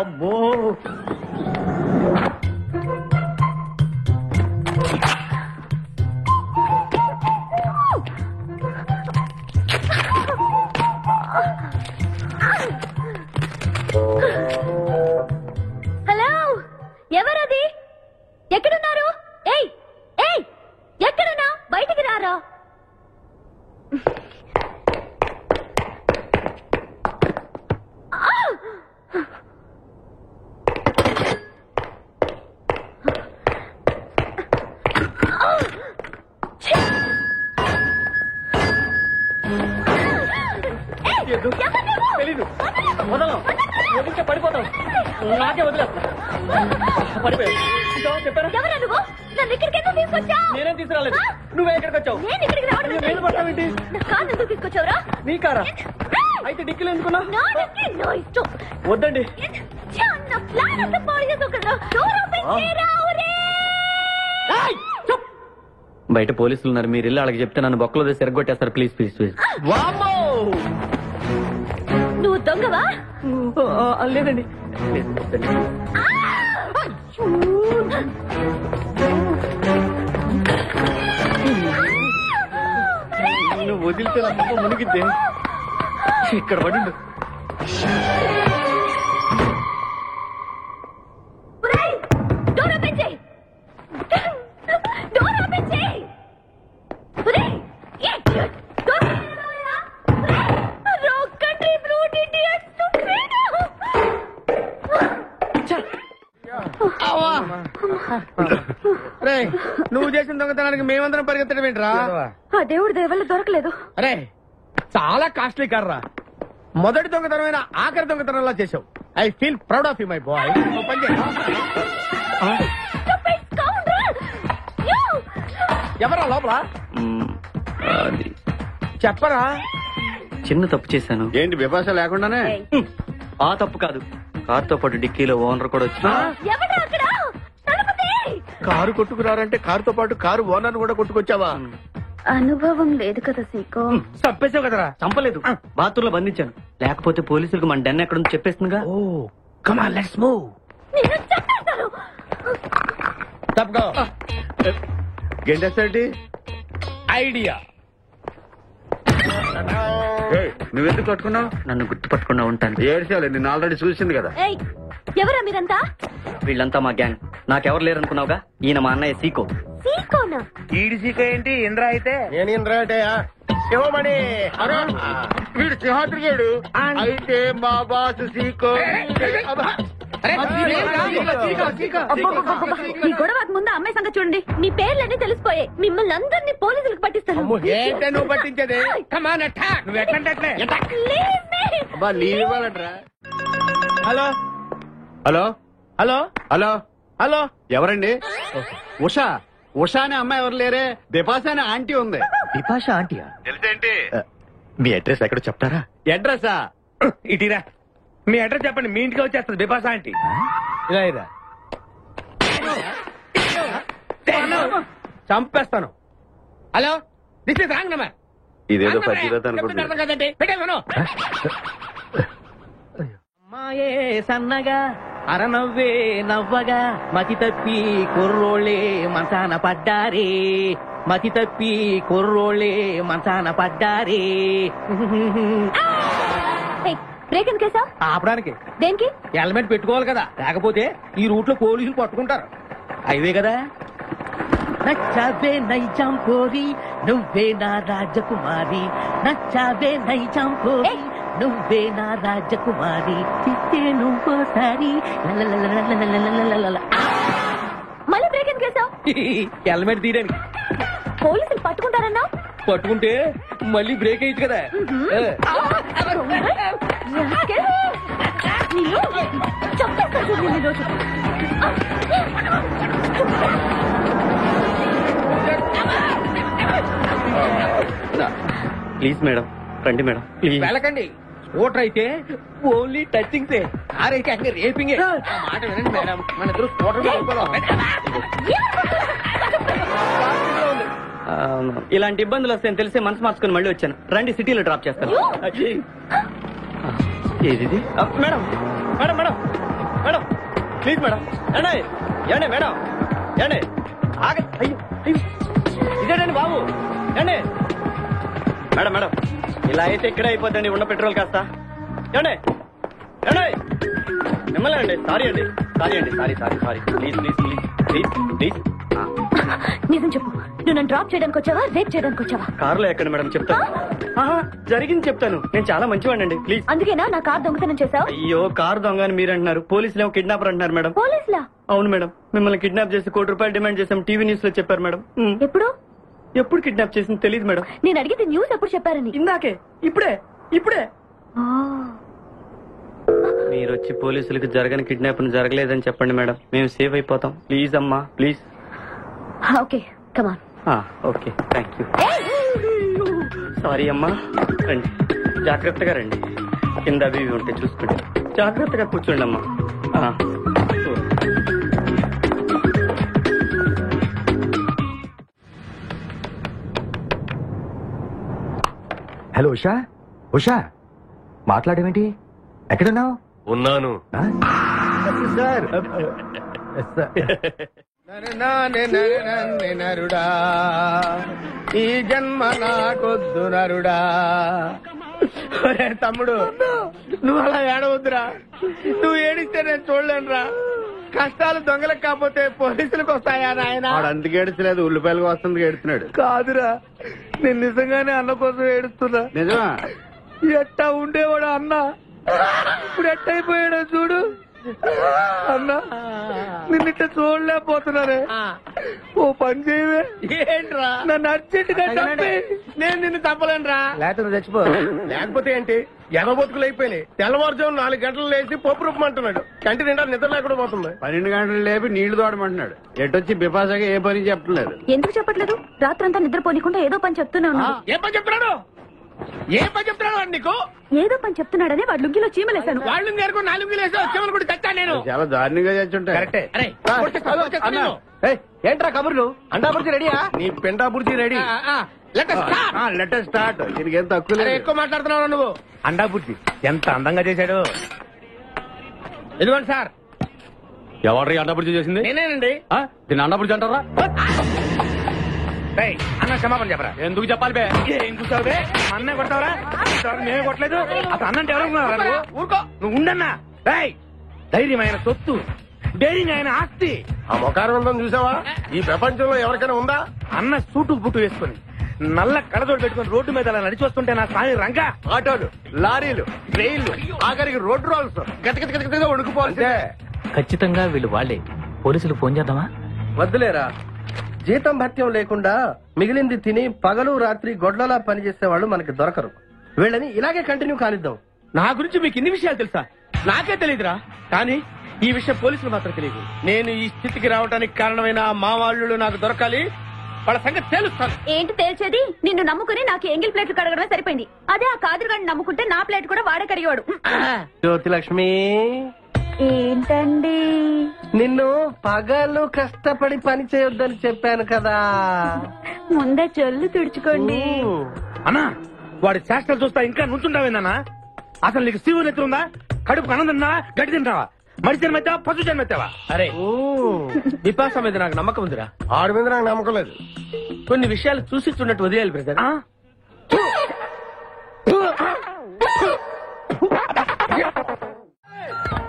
అమ్మో, హలో, ఎవరది? ఎక్కడున్నారు? ఏయ్ ఏయ్, ఎక్కడున్నా? బయటికి రారా. తెలీదు. వదలం, వదిలితే పడిపోతాం. నాకే వదిలేస్తా. పడిపోయావు చెప్పారా? ఎవరా నువ్వు? నన్ను ఇక్కడికి ఎందుకు తీసుకొచ్చావు? నేనేం తీసుకురాలేదు. నువ్వే ఎక్కడికి వచ్చావు? నేను ఇక్కడికి రావడం ఏంటి? నేను పడతావేంటి? నా కారు ఎందుకు తీసుకొచ్చావురా? నీ కారా? అయితే డిక్కీలు ఎందుకున్నా? నా డిక్కీ నా ఇష్టం. వద్దండి. నా ప్లాన్ అంతా పాడు చేసావు కదా. డోర్ ఓపెన్ చేయరా. బయట పోలీసులు ఉన్నారు, మీరు ఇల్లు అలాగే చెప్తే నన్ను బొక్కలో సిరగొట్టేస్తారు. Please please please. నువ్వు దొంగవా? లేదండి. నువ్వు వదిలితే నా మొక్క మునిగిద్దే. ఇక్కడ పడిండు. డోర్ ఓపెన్ చేయి. డోర్ ఓపెన్ చేయి. Wrong country brute idiot. నువ్వు చేసిన దొంగతనానికి మేమందరం పరిగెత్తడం ఏంట్రా? ఆ దేవుడి దయవల్ల దొరకలేదు. అరే చాలా కాస్ట్లీ కర్రా. మొదటి దొంగతనమైన ఆఖరి దొంగతనంలా చేసావు. I feel proud of you my boy. ఎవరా లోపల? చెప్పరా. చిన్న తప్పు చేశాను. ఏంటి విభాష లేకుండానే? ఆ తప్పు కాదు, కారుతో పాటు డిక్కీలో ఓనర్ కూడా వచ్చిన. కారు కొట్టుకురారంటే కారుతో పాటు కారు ఓనర్ కూడా కొట్టుకొచ్చావా? అనుభవం లేదు కదా సీకో. చంపేసావు కదరా? చంపలేదు, బాత్రూమ్ లో బంధించాను. లేకపోతే పోలీసులకు మన డెన్ ఎక్కడ చెప్పేస్తుందిగా. Come on let's move. తప్పుకో. గెంటేస్తాంటి ఐడియా. నువ్వెందుకు పట్టుకున్నావు? నన్ను గుర్తుపట్టకుండా ఉంటాను. ఏడ్చాలి, నిన్ను ఆల్రెడీ చూసింది కదా. ఎవరా మీరంతా? వీళ్ళంతా మా గ్యాంగ్. నాకెవరు లేరనుకున్నావుగా, ఈయన మా అన్నయ్య సీకో. సీకోనా? ఈడి సీకో ఏంటి? ఇంద్ర అయితే నేను ఇంద్ర అయితే శివమణి. వీడు సింహాద్రిగాడు అయితే మా బాసు సీకో. ఈ గొడవకు ముందు అమ్మాయి సంగతి చూడండి. మీ పేర్లన్నీ తెలిసిపోయాయి. మిమ్మల్ని అందరినీ పోలీసులకు పట్టిస్తాను. ఏంటే నువ్వు పట్టించేది? కమాన్ అటాక్. నువ్వు ఎట్లంటే లీవ్ ఇవ్వాలంటరా. Hello hello hello hello hello. ఎవరండి? ఉషా. ఉషా అనే అమ్మాయి ఎవరు లేరే. బిపాషా అనే ఆంటీ ఉంది. బిపాషా ఆంటీయా? తెలుసేంటి? మీ అడ్రస్ ఎక్కడ చెప్తారా? అడ్రసా? ఇటీరా. మీ అడ్రస్ చెప్పండి, మీ ఇంటికి వచ్చేస్తుంది బిపాషా ఆంటీ. ఇలా ఇరా. చంపేస్తాను. Hello, this is wrong number. ఇదేదో పచ్చిరత అనుకుంటున్నా. కదండి పెట్టేస్తాను. అమ్మాయే సన్నగా అరనవ్వే నవ్వగా మతి తప్పి కుర్రోళ్ళే మంచాన పడ్డారే. మతి తప్పి కుర్రోళ్ళే మంచాన పడ్డారే. బ్రేక్ ఎందుకేసా? ఆపడానికి. దేనికి? హెల్మెట్ పెట్టుకోవాలి కదా, లేకపోతే ఈ రూట్ లో పోలీసులు పట్టుకుంటారు. అయివే కదా. నచ్చావే నైజాం పోరి, నువ్వే నా రాజకుమారి. నచ్చావే నైజాం పోరి, నువ్వే నా రాజకుమారి చిత్తే నువ్వోసారి మళ్ళీ బ్రేక్ ఎందుకు వేసావు? హెల్మెట్ తీయడానికి. పోలీసులు పట్టుకుంటారన్నా? పట్టుకుంటే మళ్ళీ బ్రేక్ అయ్యింది కదా. ప్లీజ్ మేడం, రండి మేడం ప్లీజ్. వెళ్ళకండి. స్కూటర్ అయితే ఓన్లీ టచింగ్ సే, కార్ అయితే అక్కడ రేపింగ్. మాట వినండి మేడం, మన ఇద్దరు స్కూటర్ ఇలాంటి ఇబ్బందులు వస్తాయని తెలిసి మనసు మార్చుకుని మళ్ళీ వచ్చాను. రండి సిటీలో డ్రాప్ చేస్తాను. ఏది madam? Madam madam madam please madam. ఏండి ఏండి మేడం ఏండి ఆగ. అయ్యో అయ్యో ఇదేనండి బాబు. ఏండి మేడం మేడం ఇలా అయితే ఇక్కడే అయిపోద్దండి ఉన్న పెట్రోల్ కాస్త. ఏమండి ఏమండి మిమ్మల్ని అండి. సారీ అండి, సారీ అండి, sorry sorry sorry. Please please please please please. నిజం చెప్పు, నువ్వు నన్ను డ్రాప్ చేయడానికి వచ్చావా, రేప్ చేయడానికి వచ్చావా? కారులో ఎక్కడ మేడం చెప్తాను. జరిగింది చెప్తాను. నేను చాలా మంచివాడినండి ప్లీజ్. అందుకేనా నా కార్ దొంగతనం చేశావు? అయ్యో కారు దొంగ అని మీరు అంటున్నారు, పోలీసులు ఏమో కిడ్నాపర్ అంటున్నారు మేడం. పోలీసులా? అవును మేడం, మిమ్మల్ని కిడ్నాప్ చేసి ₹1,00,00,000 డిమాండ్ చేసాం టీవీ న్యూస్ లో చెప్పారు మేడం. ఎప్పుడు? ఎప్పుడు కిడ్నాప్ చేసింది తెలియదు మేడం. నేను అడిగితే న్యూస్ ఎప్పుడు చెప్పారని. ఇందాకే, ఇప్పుడే ఇప్పుడే. మీరు వచ్చి పోలీసులకు జరగని కిడ్నాప్ జరగలేదని చెప్పండి మేడం, మేము సేఫ్ అయిపోతాం. ప్లీజ్ అమ్మా please. Okay come on. Okay thank you. Sorry అమ్మా. రండి జాగ్రత్తగా రండి, కింద అవి ఇవి ఉంటే చూసుకోండి. జాగ్రత్తగా కూర్చోండి అమ్మా. హలో ఉషా. ఉషా మాట్లాడేమిటి? ఎక్కడున్నావు? ఉన్నాను సార్. నరుడా ఈ జన్మ నాకొద్దు నరుడా. తమ్ముడు నువ్వు అలా ఏడవద్దురా, నువ్వు ఏడిస్తే నేను చూడలేనురా. కష్టాలు దొంగలకు కాకపోతే పోలీసులకు వస్తాయా నాయన? అందుకు ఏడుస్తలేదు, ఉల్లిపాయలకు వస్తుంది ఏడుస్తున్నాడు. కాదురా, నేను నిజంగానే అన్న కోసం ఏడుస్తున్నా. నిజమా? ఎట్టా ఉండేవాడు అన్న, ఇప్పుడు ఎట్టయిపోయాడో చూడు. అన్నా నిన్నిట్ట చూడలేకపోతున్నారే, ఓ పని చేయవే. ఏంట్రా? నన్ను అర్జెంటుగా చంపి నేను నిన్ను తప్పలేనురా. లేకపోతే చచ్చిపో. లేకపోతే ఏంటి, ఎగబొతుకులు అయిపోయినాయి. తెల్లవారుజాము 4 గంటలు లేచి పప్పు రూపమంటున్నాడు. కంటి నిండా నిద్ర లేకుండా పోతుంది. 12 గంటలు లేపి నీళ్లు తోడమంటున్నాడు. ఎటొచ్చి బిపాసగా ఏ పని చెప్పట్లేదు. ఎందుకు చెప్పట్లేదు? రాత్రంతా నిద్రపోనికుండా ఏదో పని చెప్తూనే ఉన్నాడు. ఏ పని చెప్తున్నాడు? ఏ పని చెప్తున్నాడు నీకు? ఏదో పని చెప్తున్నాడని వాడు లుంగిలో చీమలేశాను. వాళ్ళు నేర్కు 4 వేసావు, చీమలు కూడా తెచ్చా నేను. చాలా దారుణంగా చచ్చుంటాయి. ఏంట్రా కబుర్లు? అండా బుర్జీ రెడీయా? నీ పెండా బుర్జీ రెడీ. Letter start. దీనికి ఏం తక్కువ లేదు. ఎక్కువ మాట్లాడుతున్నావు నువ్వు. అండా బుర్జీ ఎంత అందంగా చేశాడు. ఇదిగోండి సార్. ఎవరు అండా బుర్జీ చేసింది? నేనేనండి. దీన్ని అండా బుర్జీ అంటారా? అన్న క్షమాపణ చెప్పరా. ఎందుకు చెప్పాలి బే? ఏం చూసావు బే? అన్నే కొడతావరా? నేనే కొట్టలేదు. అసలు అన్నంటే ఎవరు? ఊరుకో, నువ్వు ఉండన్నా. ధైర్యమైన సొత్తు, డైరింగ్ అయిన ఆస్తి. ఆ ముఖారవంతం చూసావా? ఈ ప్రపంచంలో ఎవరికైనా ఉందా? అన్న సూటు బుట్టు వేసుకుని నల్ల కళ్ళజోడు పెట్టుకుని రోడ్డు మీద అలా నడిచి వస్తుంటే నా సాయి రంగా. ఆటోలు, లారీలు, ట్రైన్లు, ఆఖరికి రోడ్ రోల్స్ గతగతగతగా ఉడుకుపోతే. ఖచ్చితంగా వీళ్ళు వాళ్ళే. పోలీసులు ఫోన్ చేద్దామా? వద్దులేరా, జీతం భత్యం లేకుండా మిగిలింది తిని పగలు రాత్రి గొడ్లలా పనిచేసే వాళ్ళు మనకి దొరకరు. వీళ్ళని ఇలాగే కంటిన్యూ కానిద్దాం. నా గురించి మీకు ఇన్ని విషయాలు తెలుసా? నాకే తెలియదురా. కానీ ఈ విషయం పోలీసులు మాత్రం తెలియదు. నేను ఈ స్థితికి రావడానికి కారణమైన మా వాళ్ళు నాకు దొరకాలి. వాళ్ళ సంగతి తెలుస్తాను. ఏంటి తేల్చేది? నిన్ను నమ్ముకుని నాకు ఎంగిల్ ప్లేట్లు కడగడమే సరిపోయింది. అదే ఆ కాదురుగాడిని నమ్ముకుంటే నా ప్లేట్ కూడా వాడే కడిగాడు. జ్యోతి లక్ష్మి, ఏంటండి? నిన్ను పగలు కష్టపడి పని చేయొద్దని చెప్పాను కదా. ముందే చెల్లు తుడుచుకోండి. అన్నా వాడి చేష్టలు చూస్తా ఇంకా నుంచుంటావేందన్నా? అసలు నీకు శివు నెత్తి ఉందా? కడుపు అన్నం తిన్నా, గడ్డి తింటావా? మడి జన్మెత్తావా, పశు జన్మెత్తావా? అరే విపాస మీద నాకు నమ్మకం ఉందిరా, ఆడి మీద నాకు నమ్మకం లేదు. కొన్ని విషయాలు చూసి చూడట్టు వదిలేయాలి బ్రదర్.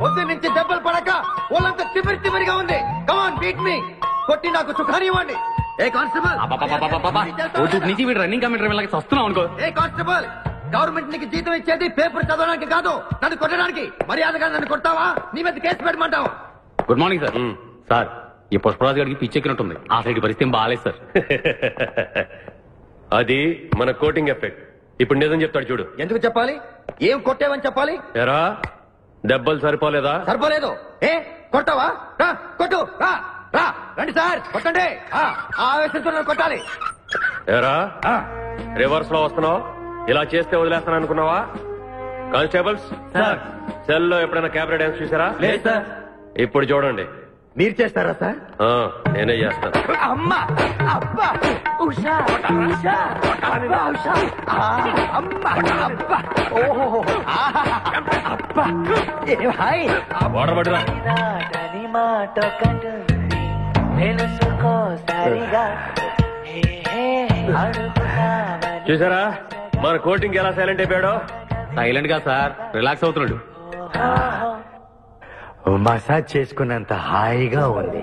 పొద్దు నుంచి దెబ్బలు పడక వాళ్ళంతా తిమిరిగా ఉంది. కమాన్ బీట్ మీ, కొట్టి నాకు సుఖాన్ని ఇవ్వండి. ఏ కానిస్టేబుల్, నుంచి వీడు రన్నింగ్ కమిటీ వస్తున్నావు అనుకో. ఏ కానిస్టేబుల్, గవర్నమెంట్ నీకు జీతం ఇచ్చేది పేపర్ చదవడానికి కాదు, నన్ను కొట్టడానికి. మర్యాదగా నన్ను కొడతావా, నీ మీద కేసు పెట్టమంటావా? Good morning sir. సార్, ఈ పుష్పరాజు గారికి పిచ్చెక్కినట్టుంది. ఆ సైడ్ పరిస్థితి బాగాలేదు సార్. అది మన కోటింగ్ ఎఫెక్ట్. ఇప్పుడు నిజం చెప్తాడు చూడు. ఎందుకు చెప్పాలి? ఏం కొట్టేవని చెప్పాలి? ఎరా దెబ్బలు సరిపోలేదా? సరిపోలేదు. ఏ కొడతావా? రా కొట్టు, రా రా, రండి సార్ కొట్టండి. ఆవేశంతో నన్ను కొట్టాలి. ఎరా రివర్స్ లో వస్తున్నావు, ఇలా చేస్తే వదిలేస్తాను అనుకున్నావా? కానిస్టేబుల్స్ సెల్ లో ఎప్పుడైనా కెమెరా డాన్స్ చూసారా? లేదు సార్. ఇప్పుడు చూడండి. మీరు చేస్తారా సార్? నేనే చేస్తాను. అమ్మా అబ్బా ఉషా ఉషా అబ్బా ఉషా అమ్మా అబ్బా ఓహో అబ్బా ఏ హాయ్ వాటర్ పట్టురా. చూసారా మన కోటింగ్ ఎలా సైలెంట్ అయిపోయాడో? సైలెంట్ గా సార్, రిలాక్స్ అవుతున్నాడు. మసాజ్ చేసుకున్నంత హాయిగా ఉంది.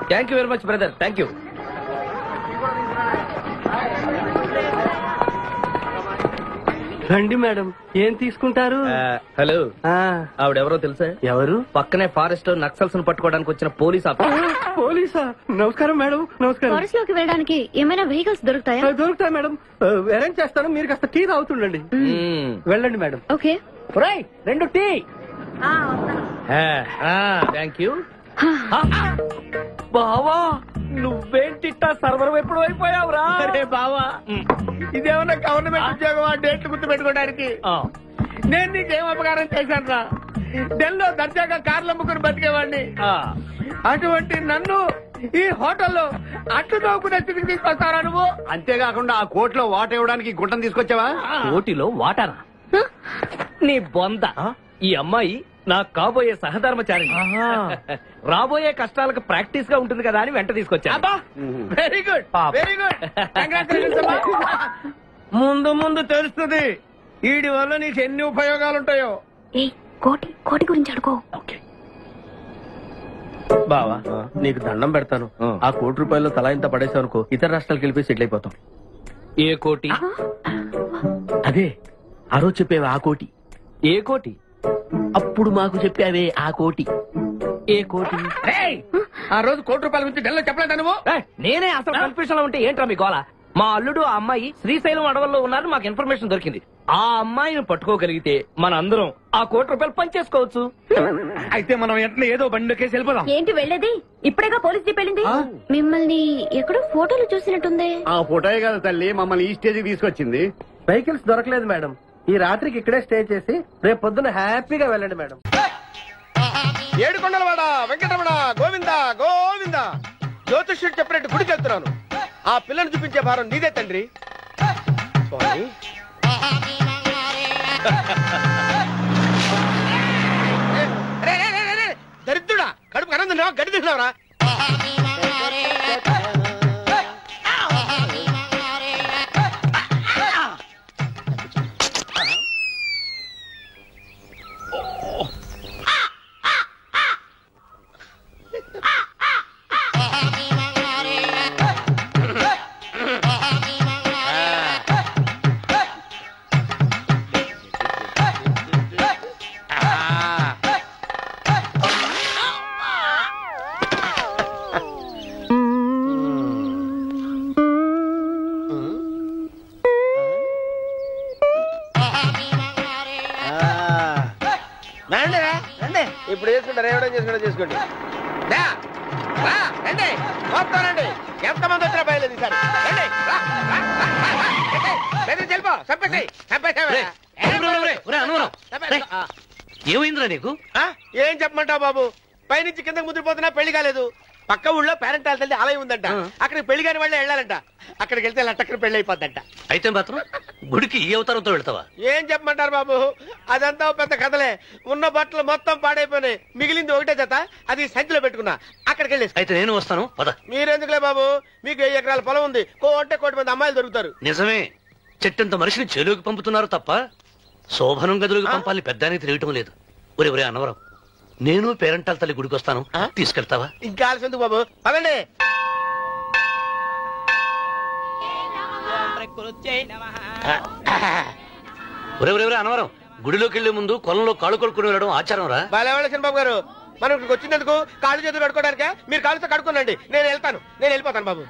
Thank you very much brother, thank you. రండి మేడం, ఏం తీసుకుంటారు? హలో, ఆవిడెవరో తెలుసా? ఎవరు? పక్కనే ఫారెస్ట్ లో నక్సల్స్ ను పట్టుకోవడానికి వచ్చిన పోలీస్ ఆఫీసర్. పోలీసా? నమస్కారం మేడం. నమస్కారం. ఫారెస్ట్ లోకి వెళ్ళడానికి ఏమైనా వెహికల్స్ దొరుకుతాయా? దొరుకుతాయి మేడం, అరేంజ్ చేస్తాను. మీరు కాస్త టీ తాగుతుండండి. వెళ్ళండి మేడం. ఓకే. రెండు టీ. Thank you. బావా నువ్వేంటిట్టా సర్వర్ ఎప్పుడు అయిపోయావురా? అరే బావా, ఇదేమన్నా గవర్నమెంట్ ఉద్యోగం? డేట్లు గుర్తు పెట్టుకోవడానికి. నేను నీకేం అపకారం చేశాను రా? ఢిల్లీలో దర్జాగా కార్లు అమ్ముకుని బతికేవాడిని. అటువంటి నన్ను ఈ హోటల్లో అట్లు తోకునే స్థితికి తీసుకొస్తారా నువ్వు? అంతేకాకుండా ఆ కోర్టులో వాటర్ ఇవ్వడానికి గుంటను తీసుకొచ్చావా? కోటిలో వాటారా? నీ బొంద. ఈ అమ్మాయి నా కాబోయే సహధర్మచారి. రాబోయే కష్టాలకు ప్రాక్టీస్ గా ఉంటుంది కదా అని వెంట తీసుకొచ్చా. Very good, very good. ముందు ముందు తెలుస్తుంది వీడి వల్ల నీకు ఎన్ని ఉపయోగాలు ఉంటాయో. కోటి కోటి గురించి అడుకో. బావా నీకు దండం పెడతాను, ఆ ₹1 తలా ఇంత పడేసావు అనుకో, ఇతర రాష్ట్రాలకు వెళ్ళిపోయి సెటిల్ అయిపోతాం. ఏ కోటి? అదే ఆ రోజు చెప్పేవే ఆ కోటి. ఏ కోటి? అప్పుడు మాకు చెప్పావే ఆ కోటి. ఏ కోటి? ఆ రోజు ₹1 గురించి ఢిల్లీలో చెప్పలేదా నువ్వు? నేనే అసలు కన్ఫ్యూజన్ లో ఉంటే ఏంట్రా మీ గోళ? మా అల్లుడు ఆ అమ్మాయి శ్రీశైలం అడవుల్లో ఉన్నారని మాకు ఇన్ఫర్మేషన్ దొరికింది. ఆ అమ్మాయిని పట్టుకోగలిగితే మన అందరం ఆ ₹1 పంచేసుకోవచ్చు. అయితే మనం వెంటనే ఏదో బండి కేసు వెళ్ళిపోదాం. ఏంటి వెళ్ళేది? ఇప్పుడేగా పోలీస్ జీప్ వెళ్ళింది. మిమ్మల్ని ఎక్కడో ఫోటోలు చూసినట్టుంది. ఆ ఫోటోయే కదా తల్లి మమ్మల్ని ఈ స్టేజ్ కి తీసుకొచ్చింది. వెహికల్స్ దొరకలేదు మేడం. ఈ రాత్రికి ఇక్కడే స్టే చేసి రేపు పొద్దున హ్యాపీగా వెళ్ళండి మేడం. ఏడుకొండలవాడ వెంకటరమణ గోవింద గోవింద. జ్యోతిష్యుడు చెప్పినట్టు గుడికి వెళ్తున్నాను. ఆ పిల్లను చూపించే భారం నీదే తండ్రి. స్వామి దరిద్రుడా, కడుపు కనం తిన్నావా, గడి తిన్నావరా? ఇప్పుడు చేసుకుంటారు, ఏమైనా చేసుకుంటా చేసుకోండి. రండి మొత్తం రండి, ఎంతమంది వచ్చినా బయలేదు ఈసారి. రండి చెల్పో చంపేసి ఏమైందిరా నీకు? ఏం చెప్పమంటావు బాబు? పైనుంచి కిందకి ముద్రపోతున్నా పెళ్లి కాలేదు. పక్క ఊళ్ళో పేరెంట్ తల్లి ఆలయం ఉందంట, అక్కడికి పెళ్లి కాని వాళ్ళే వెళ్ళాలంట. అక్కడికి వెళ్తే లట్టక్కన పెళ్లి అయిపోద్దంట. అయితే మాత్రం గుడికి ఈ అవతారంతో వెళ్తావా? ఏం చెప్పమంటారు బాబు, అదంతా పెద్ద కథలే. ఉన్న బట్టలు మొత్తం పాడైపోయినాయి, మిగిలింది ఒకటే జత, అది సంచిలో పెట్టుకున్నా. అక్కడికి వెళ్ళేసి అయితే నేను వస్తాను పద. మీరెందుకులే బాబు, మీకు 10 ఎకరాల పొలం ఉంది, కోటి మంది అమ్మాయిలు దొరుకుతారు. నిజమే, చెట్టంత మనిషిని చెరువుకి పంపుతున్నారు తప్ప శోభనం గదులకు పంపాలని పెద్దానికి తెలియటం లేదు. ఒరే ఒరే అన్నవరం, నేను పేరెంటాల తల్లి గుడికి వస్తాను, తీసుకెళ్తావా? ఇంకా ఆలస్యం ఎందుకు బాబు, పదండి. ఒరే అనవరం, గుడిలోకి వెళ్లే ముందు కొలంలో కాళ్ళు కొడుకుని వెళ్ళడం ఆచారం రా. బాలేవాళ్ళ చంద్రబాబు గారు, మనం ఇక్కడికి వచ్చినందుకు కాళ్ళు చేతులు కడుక్కోవడానికే. మీరు కాళ్ళతో కడుక్కోనండి, నేను వెళ్తాను, నేను వెళ్ళిపోతాను బాబు.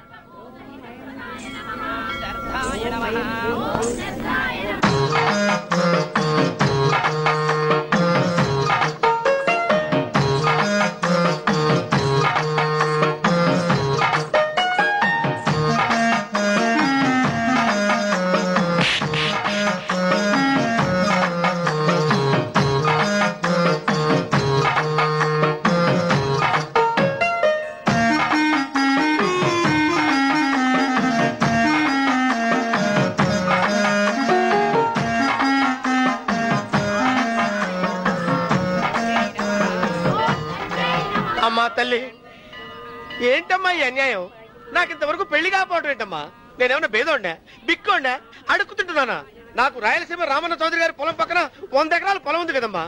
అమ్మా తల్లి, ఏంటమ్మా ఈ అన్యాయం? నాకు ఇంతవరకు పెళ్లి కాకపోవడం ఏంటమ్మా? నేనేమన్నా బేదోండా, బిక్కోండా, అడుక్కుతుంటున్నానా? నాకు రాయలసీమ రామన్న చౌదరి గారి పొలం పక్కన 100 ఎకరాల పొలం ఉంది కదమ్మా.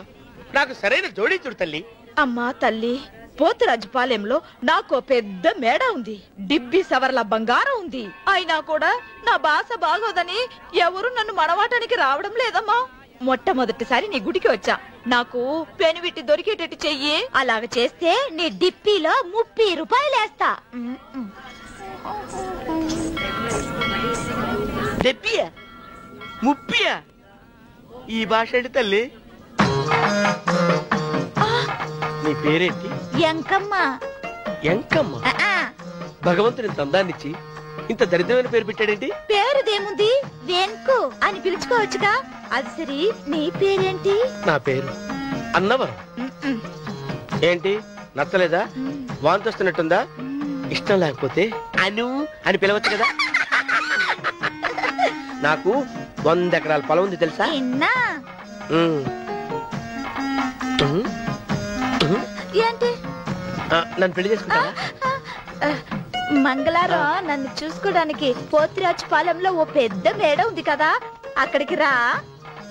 నాకు సరైన జోడీ చూడు తల్లి. అమ్మా తల్లి, పోతురాజుపాలెంలో నాకు పెద్ద మేడ ఉంది, డిబ్బి సవర్ల బంగారం ఉంది. అయినా కూడా నా భాష బాగోదని ఎవరు నన్ను మనవాటానికి రావడం లేదమ్మా. మొట్టమొదటిసారి నీ గుడికి వచ్చా, నాకు పెనువిట్టి దొరికేటట్టు చెయ్యి. అలాగ చేస్తే నీ డిప్పీలో 30 రూపాయలు వేస్తా. డెప్పియా 30? ఈ భాష ఏంటి తల్లి? నీ పేరేంటి? ఎంకమ్మ. ఎంకమ్మ? భగవంతుని ఇంత అందాన్నిచ్చి ఇంత దరిద్రమైన పేరు పెట్టాడేంటి? పేరుదేముంది, వెంకు అని పిలుచుకోవచ్చుగా. అది సరి, నీ పేరేంటి? నా పేరు అన్నవరం. ఏంటి నచ్చలేదా? వాంతి వస్తున్నట్టుందా? ఇష్టం లేకపోతే అను అని పిలవచ్చు కదా. నాకు 100 ఎకరాల పొలం ఉంది తెలుసా? ఏంటి? నన్ను పెళ్లి చేసుకుంటావా? మంగళారం నన్ను చూసుకోవడానికి పోతిరాజుపాలెంలో ఓ పెద్ద మేడ ఉంది కదా, అక్కడికి రా.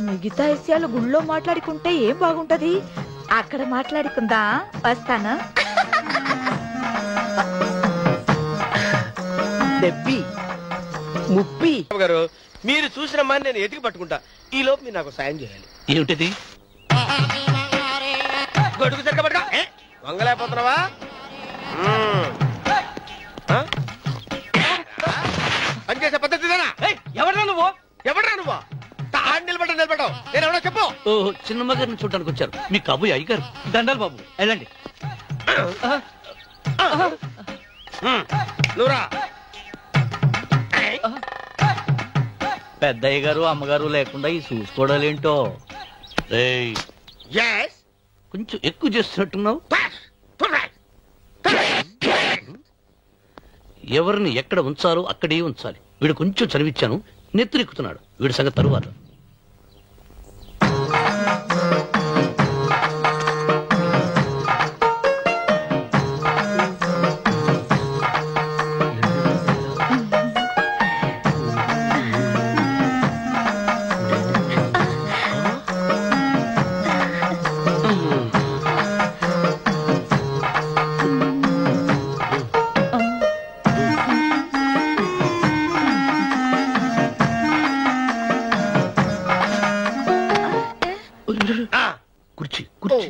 మిగతా విషయాలు గుళ్ళో మాట్లాడుకుంటే ఏం బాగుంటది, అక్కడ మాట్లాడుకుందా. వస్తాను. డెబ్బి 30 గారు, మీరు చూసిన మాని నేను ఎతికి పట్టుకుంటా. ఈ లోపు మీరు నాకు సాయం చేయాలి. ఏమిటిది? గొడుగు సరిగ్గా పట్టుకో. వంగలేకపోతున్నావా? పనిచేసే పద్ధతి ఎవడరా నువ్వు? ఎవడరా నువ్వు? నిలబడ్డావు. నేను ఎవడో చెప్పు. చిన్నమ్మ గారిని చూడడానికి వచ్చారు, మీ కాబోయే అయ్యగారు. దండాలు బాబు, వెళ్ళండి. నువ్వురా. పెద్దయ్య గారు అమ్మగారు లేకుండా ఈ చూసుకోవడాలేంటో. కొంచెం ఎక్కువ చేస్తున్నట్టున్నావు. ఎవరిని ఎక్కడ ఉంచాలో అక్కడే ఉంచాలి. వీడు కొంచెం చదివిచ్చాను, నెత్తిరెక్కుతున్నాడు. వీడి సంగతి తరువాత. కుర్చీ కుర్చీ.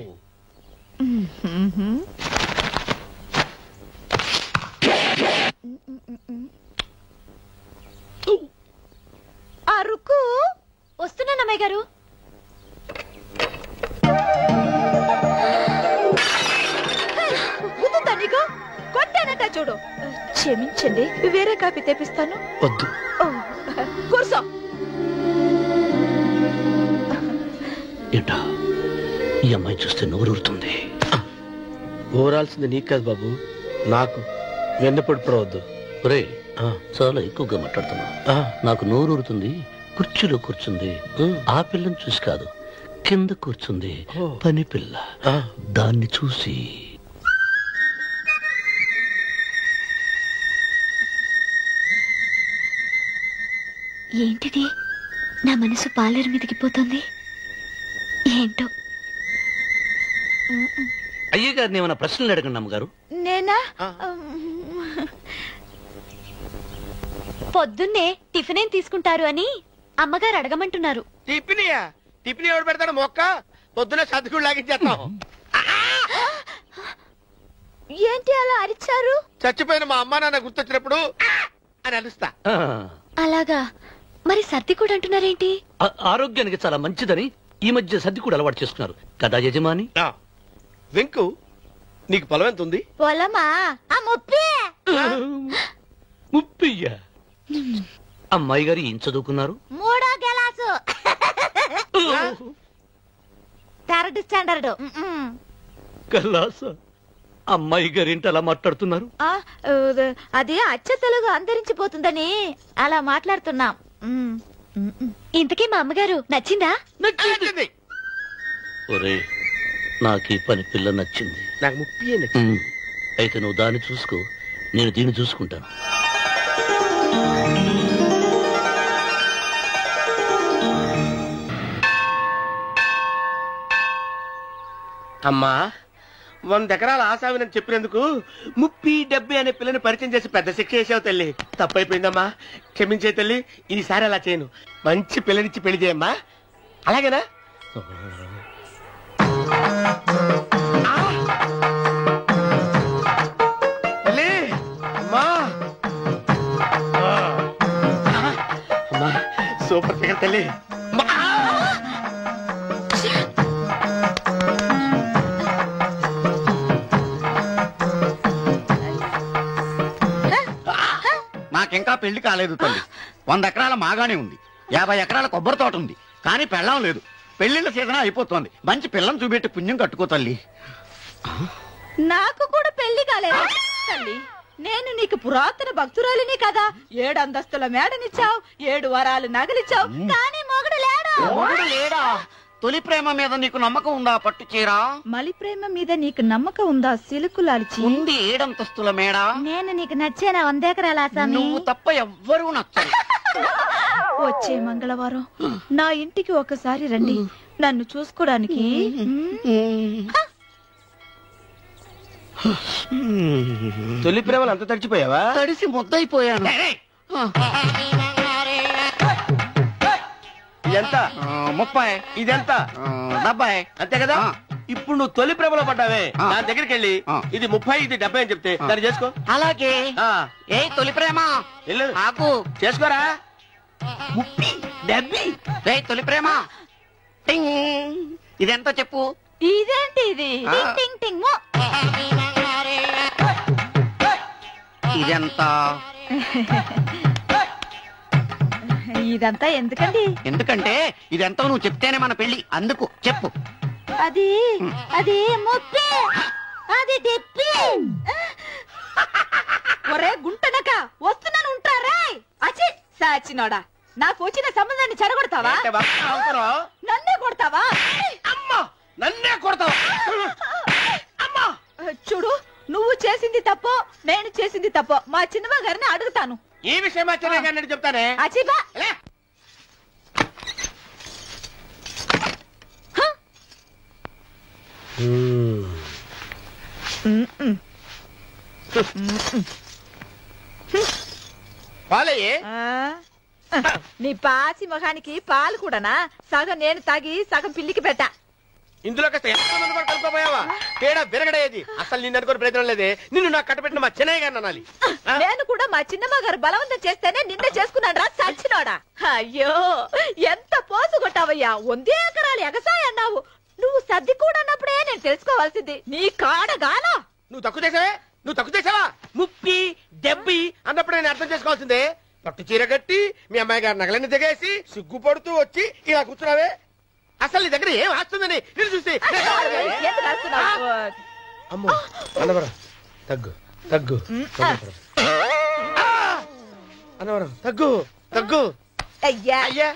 అరుకు వస్తున్నాను అమ్మాయి గారు. గుద్దుతా నీకు? కొట్టానట చూడు. క్షమించండి, వేరే కాపీ తెప్పిస్తాను. వద్దు. కూర్చో. ఏంటా ఈ అమ్మాయి చూస్తే నోరూరుతుంది. ఊరాల్సింది నీకు కాదు బాబు, నాకు. వెన్నపొడి పడవద్దు. రే, చాలా ఎక్కువగా మాట్లాడుతున్నా. నాకు నోరూరుతుంది. కుర్చీలో కూర్చుంది, ఆ పిల్లని చూసి కాదు, కింద కూర్చుంది పని పిల్ల. దాన్ని చూసి ఏంటిది? నా మనసు పాలేరు మీదకి పోతుంది. ఏంటో. అయ్యగారిని ఏమైనా ప్రశ్నలు అడగండి అమ్మగారు. నేనా? పొద్దున్నే టిఫిన్ ఏం తీసుకుంటారు అని అమ్మగారు అడగమంటున్నారు. టిఫినియా? టిఫిన్ ఎవడు పెడతాడు మొక్క? పొద్దునే సర్దుకుడు లాగించేస్తాం. ఏంటి అలా అరిచారు? చచ్చిపోయిన మా అమ్మ నాన్న గుర్తొచ్చినప్పుడు అని అరుస్తా. అలాగా? మరి సర్ది కూడా అంటున్నారేంటి? ఆరోగ్యానికి చాలా మంచిదని ఈ మధ్య సర్ది కూడా అలవాటు చేసుకున్నారు కదా యజమాని. వెంకు, నీకు పొలం ఎంత ఉంది? పొలమా? ముప్పయ్య. అమ్మాయి గారు ఏం చదువుకున్నారు? 3వ క్లాసు, 3rd స్టాండర్డ్. కల్లాస. అమ్మాయి గారు ఏంటి అలా మాట్లాడుతున్నారు? అది అచ్చ తెలుగు అంతరించిపోతుందని అలా మాట్లాడుతున్నాం. ఇంతకీ మా అమ్మగారు నచ్చిందా? నచ్చింది. ఒరే, నాకు ఈ పని పిల్ల నచ్చింది. నాకు ముప్పి నచ్చింది. అయితే నువ్వు దాన్ని చూసుకో, నేను దీన్ని చూసుకుంటాను. అమ్మా, 100 ఎకరాల ఆసామినని చెప్పినందుకు 30-70 అనే పిల్లని పరిచయం చేసి పెద్ద శిక్ష చేసావు తల్లి. తప్పైపోయిందమ్మా, క్షమించే తల్లి. ఈసారి అలా చేయను. మంచి పిల్లనిచ్చి పెళ్లి చేయమ్మా. అలాగేనా? తల్లి, అమ్మా, అమ్మా, సూపర్ ఫిగర్ తల్లి. నాకింకా పెళ్లి కాలేదు తల్లి. 100 ఎకరాల మాగానే ఉంది, 50 ఎకరాల కొబ్బరి తోట ఉంది, కానీ పెళ్ళం లేదు. పెళ్లిళ్ళ సీజన్ అయిపోతోంది. మంచి పిల్లని చూపెట్టి పుణ్యం కట్టుకో తల్లి. నాకు కూడా పెళ్లి కాలేదు తల్లి. నేను నీకు పురాతన భక్తురాలిని కదా. 7 అంతస్తుల మేడనిచ్చావు, 7 వరాలు నగలిచ్చావు, కానీ మొగుడు లేడా? మొగుడు లేడా? తొలి ప్రేమ మీద నీకు నమ్మకం ఉందా? పట్టు చీరా. మలి ప్రేమ మీద నీకు నమ్మకం ఉందా? సిలుకులాల్చి ఉంది. 7 అంతస్తుల మేడ. నేను నీకు నచ్చానా? 100 ఎకరాల ఆసామి. నువ్వు తప్ప ఎవ్వరూ నచ్చరు. వచ్చే మంగళవారం నా ఇంటికి ఒకసారి రండి, నన్ను చూసుకోవడానికి. తొలి ప్రేమలు అంత తడిచిపోయావా? తడిసి ముద్దయిపోయాను. ఇదెంత? 30. ఇదెంత? 70. అంతే కదా? ఇప్పుడు నువ్వు తొలి ప్రేమలో పడ్డావే, నా దగ్గరికి వెళ్ళి ఇది 30 ఇది 70 అని చెప్తే దాన్ని చేసుకో. అలాగే. ఏ తొలి ప్రేమ ఆకు చేసుకోరా. 30, 70. తొలి ప్రేమ ఇదెంత చెప్పు. ఇదేంటి ఇది? టింగ్ టింగ్ మో. ఇదెంత? ఇదంతా ఎందుకండి? ఎందుకంటే ఇదెంతో నువ్వు చెప్తేనే మన పెళ్లి. అందుకు చెప్పు. అది 30, అది 70. ఒరే గుంటనక, వస్తున్నాను ఉంటారా? అచ్చి సాచినోడా, నాకు వచ్చిన సంబంధాన్ని చెడగొడతావా? నన్నే కొడతావా? అమ్మా, నన్నే కొడతావా? అమ్మా, చూడు, నువ్వు చేసింది తప్పో నేను చేసింది తప్పో మా చిన్నమ్మ గారిని అడుగుతాను. ఈ విషయం మా చిన్న గారిని చెప్తానే. అచ్చిబా పాలయ్యే. నీ పాసి మొహానికి పాలు కూడానా? సగం నేను తాగి సగం పిల్లికి పెట్టా. ఇందులో కాస్త ఎంతమంది కూడా కలుపుకోపోయావా? తేడా విరగడేది. అసలు నిన్ను అనుకుని ప్రయత్నం లేదే. నిన్ను నాకు కట్టబెట్టిన మా చెన్నయ్య గారిని అనాలి. నేను కూడా మా చిన్నమ్మ గారు బలవంతం చేస్తేనే నిన్నే చేసుకున్నాడు రా సచ్చినోడా. అయ్యో, ఎంత పోసు కొట్టావయ్యా. 100 ఎకరాలు ఎగసాయ అన్నావు. నువ్వు సర్ది కూడా అన్నప్పుడే నేను తెలుసుకోవాల్సింది. నీ కాడగానా? నువ్వు తక్కువ చేసావే, నువ్వు తక్కువ చేసావా? 30, 70 అన్నప్పుడు నేను అర్థం చేసుకోవాల్సిందే. పట్టు చీర కట్టి మీ అమ్మాయి గారు నగలన్నీ దిగేసి సిగ్గుపడుతూ వచ్చి ఇలా కూర్చున్నావే. అసలు నీ దగ్గర ఏం వస్తుందని నేను చూసి. అమ్మో, అన్నవరం తగ్గు తగ్గు. అన్నవరం తగ్గు తగ్గు. అయ్యా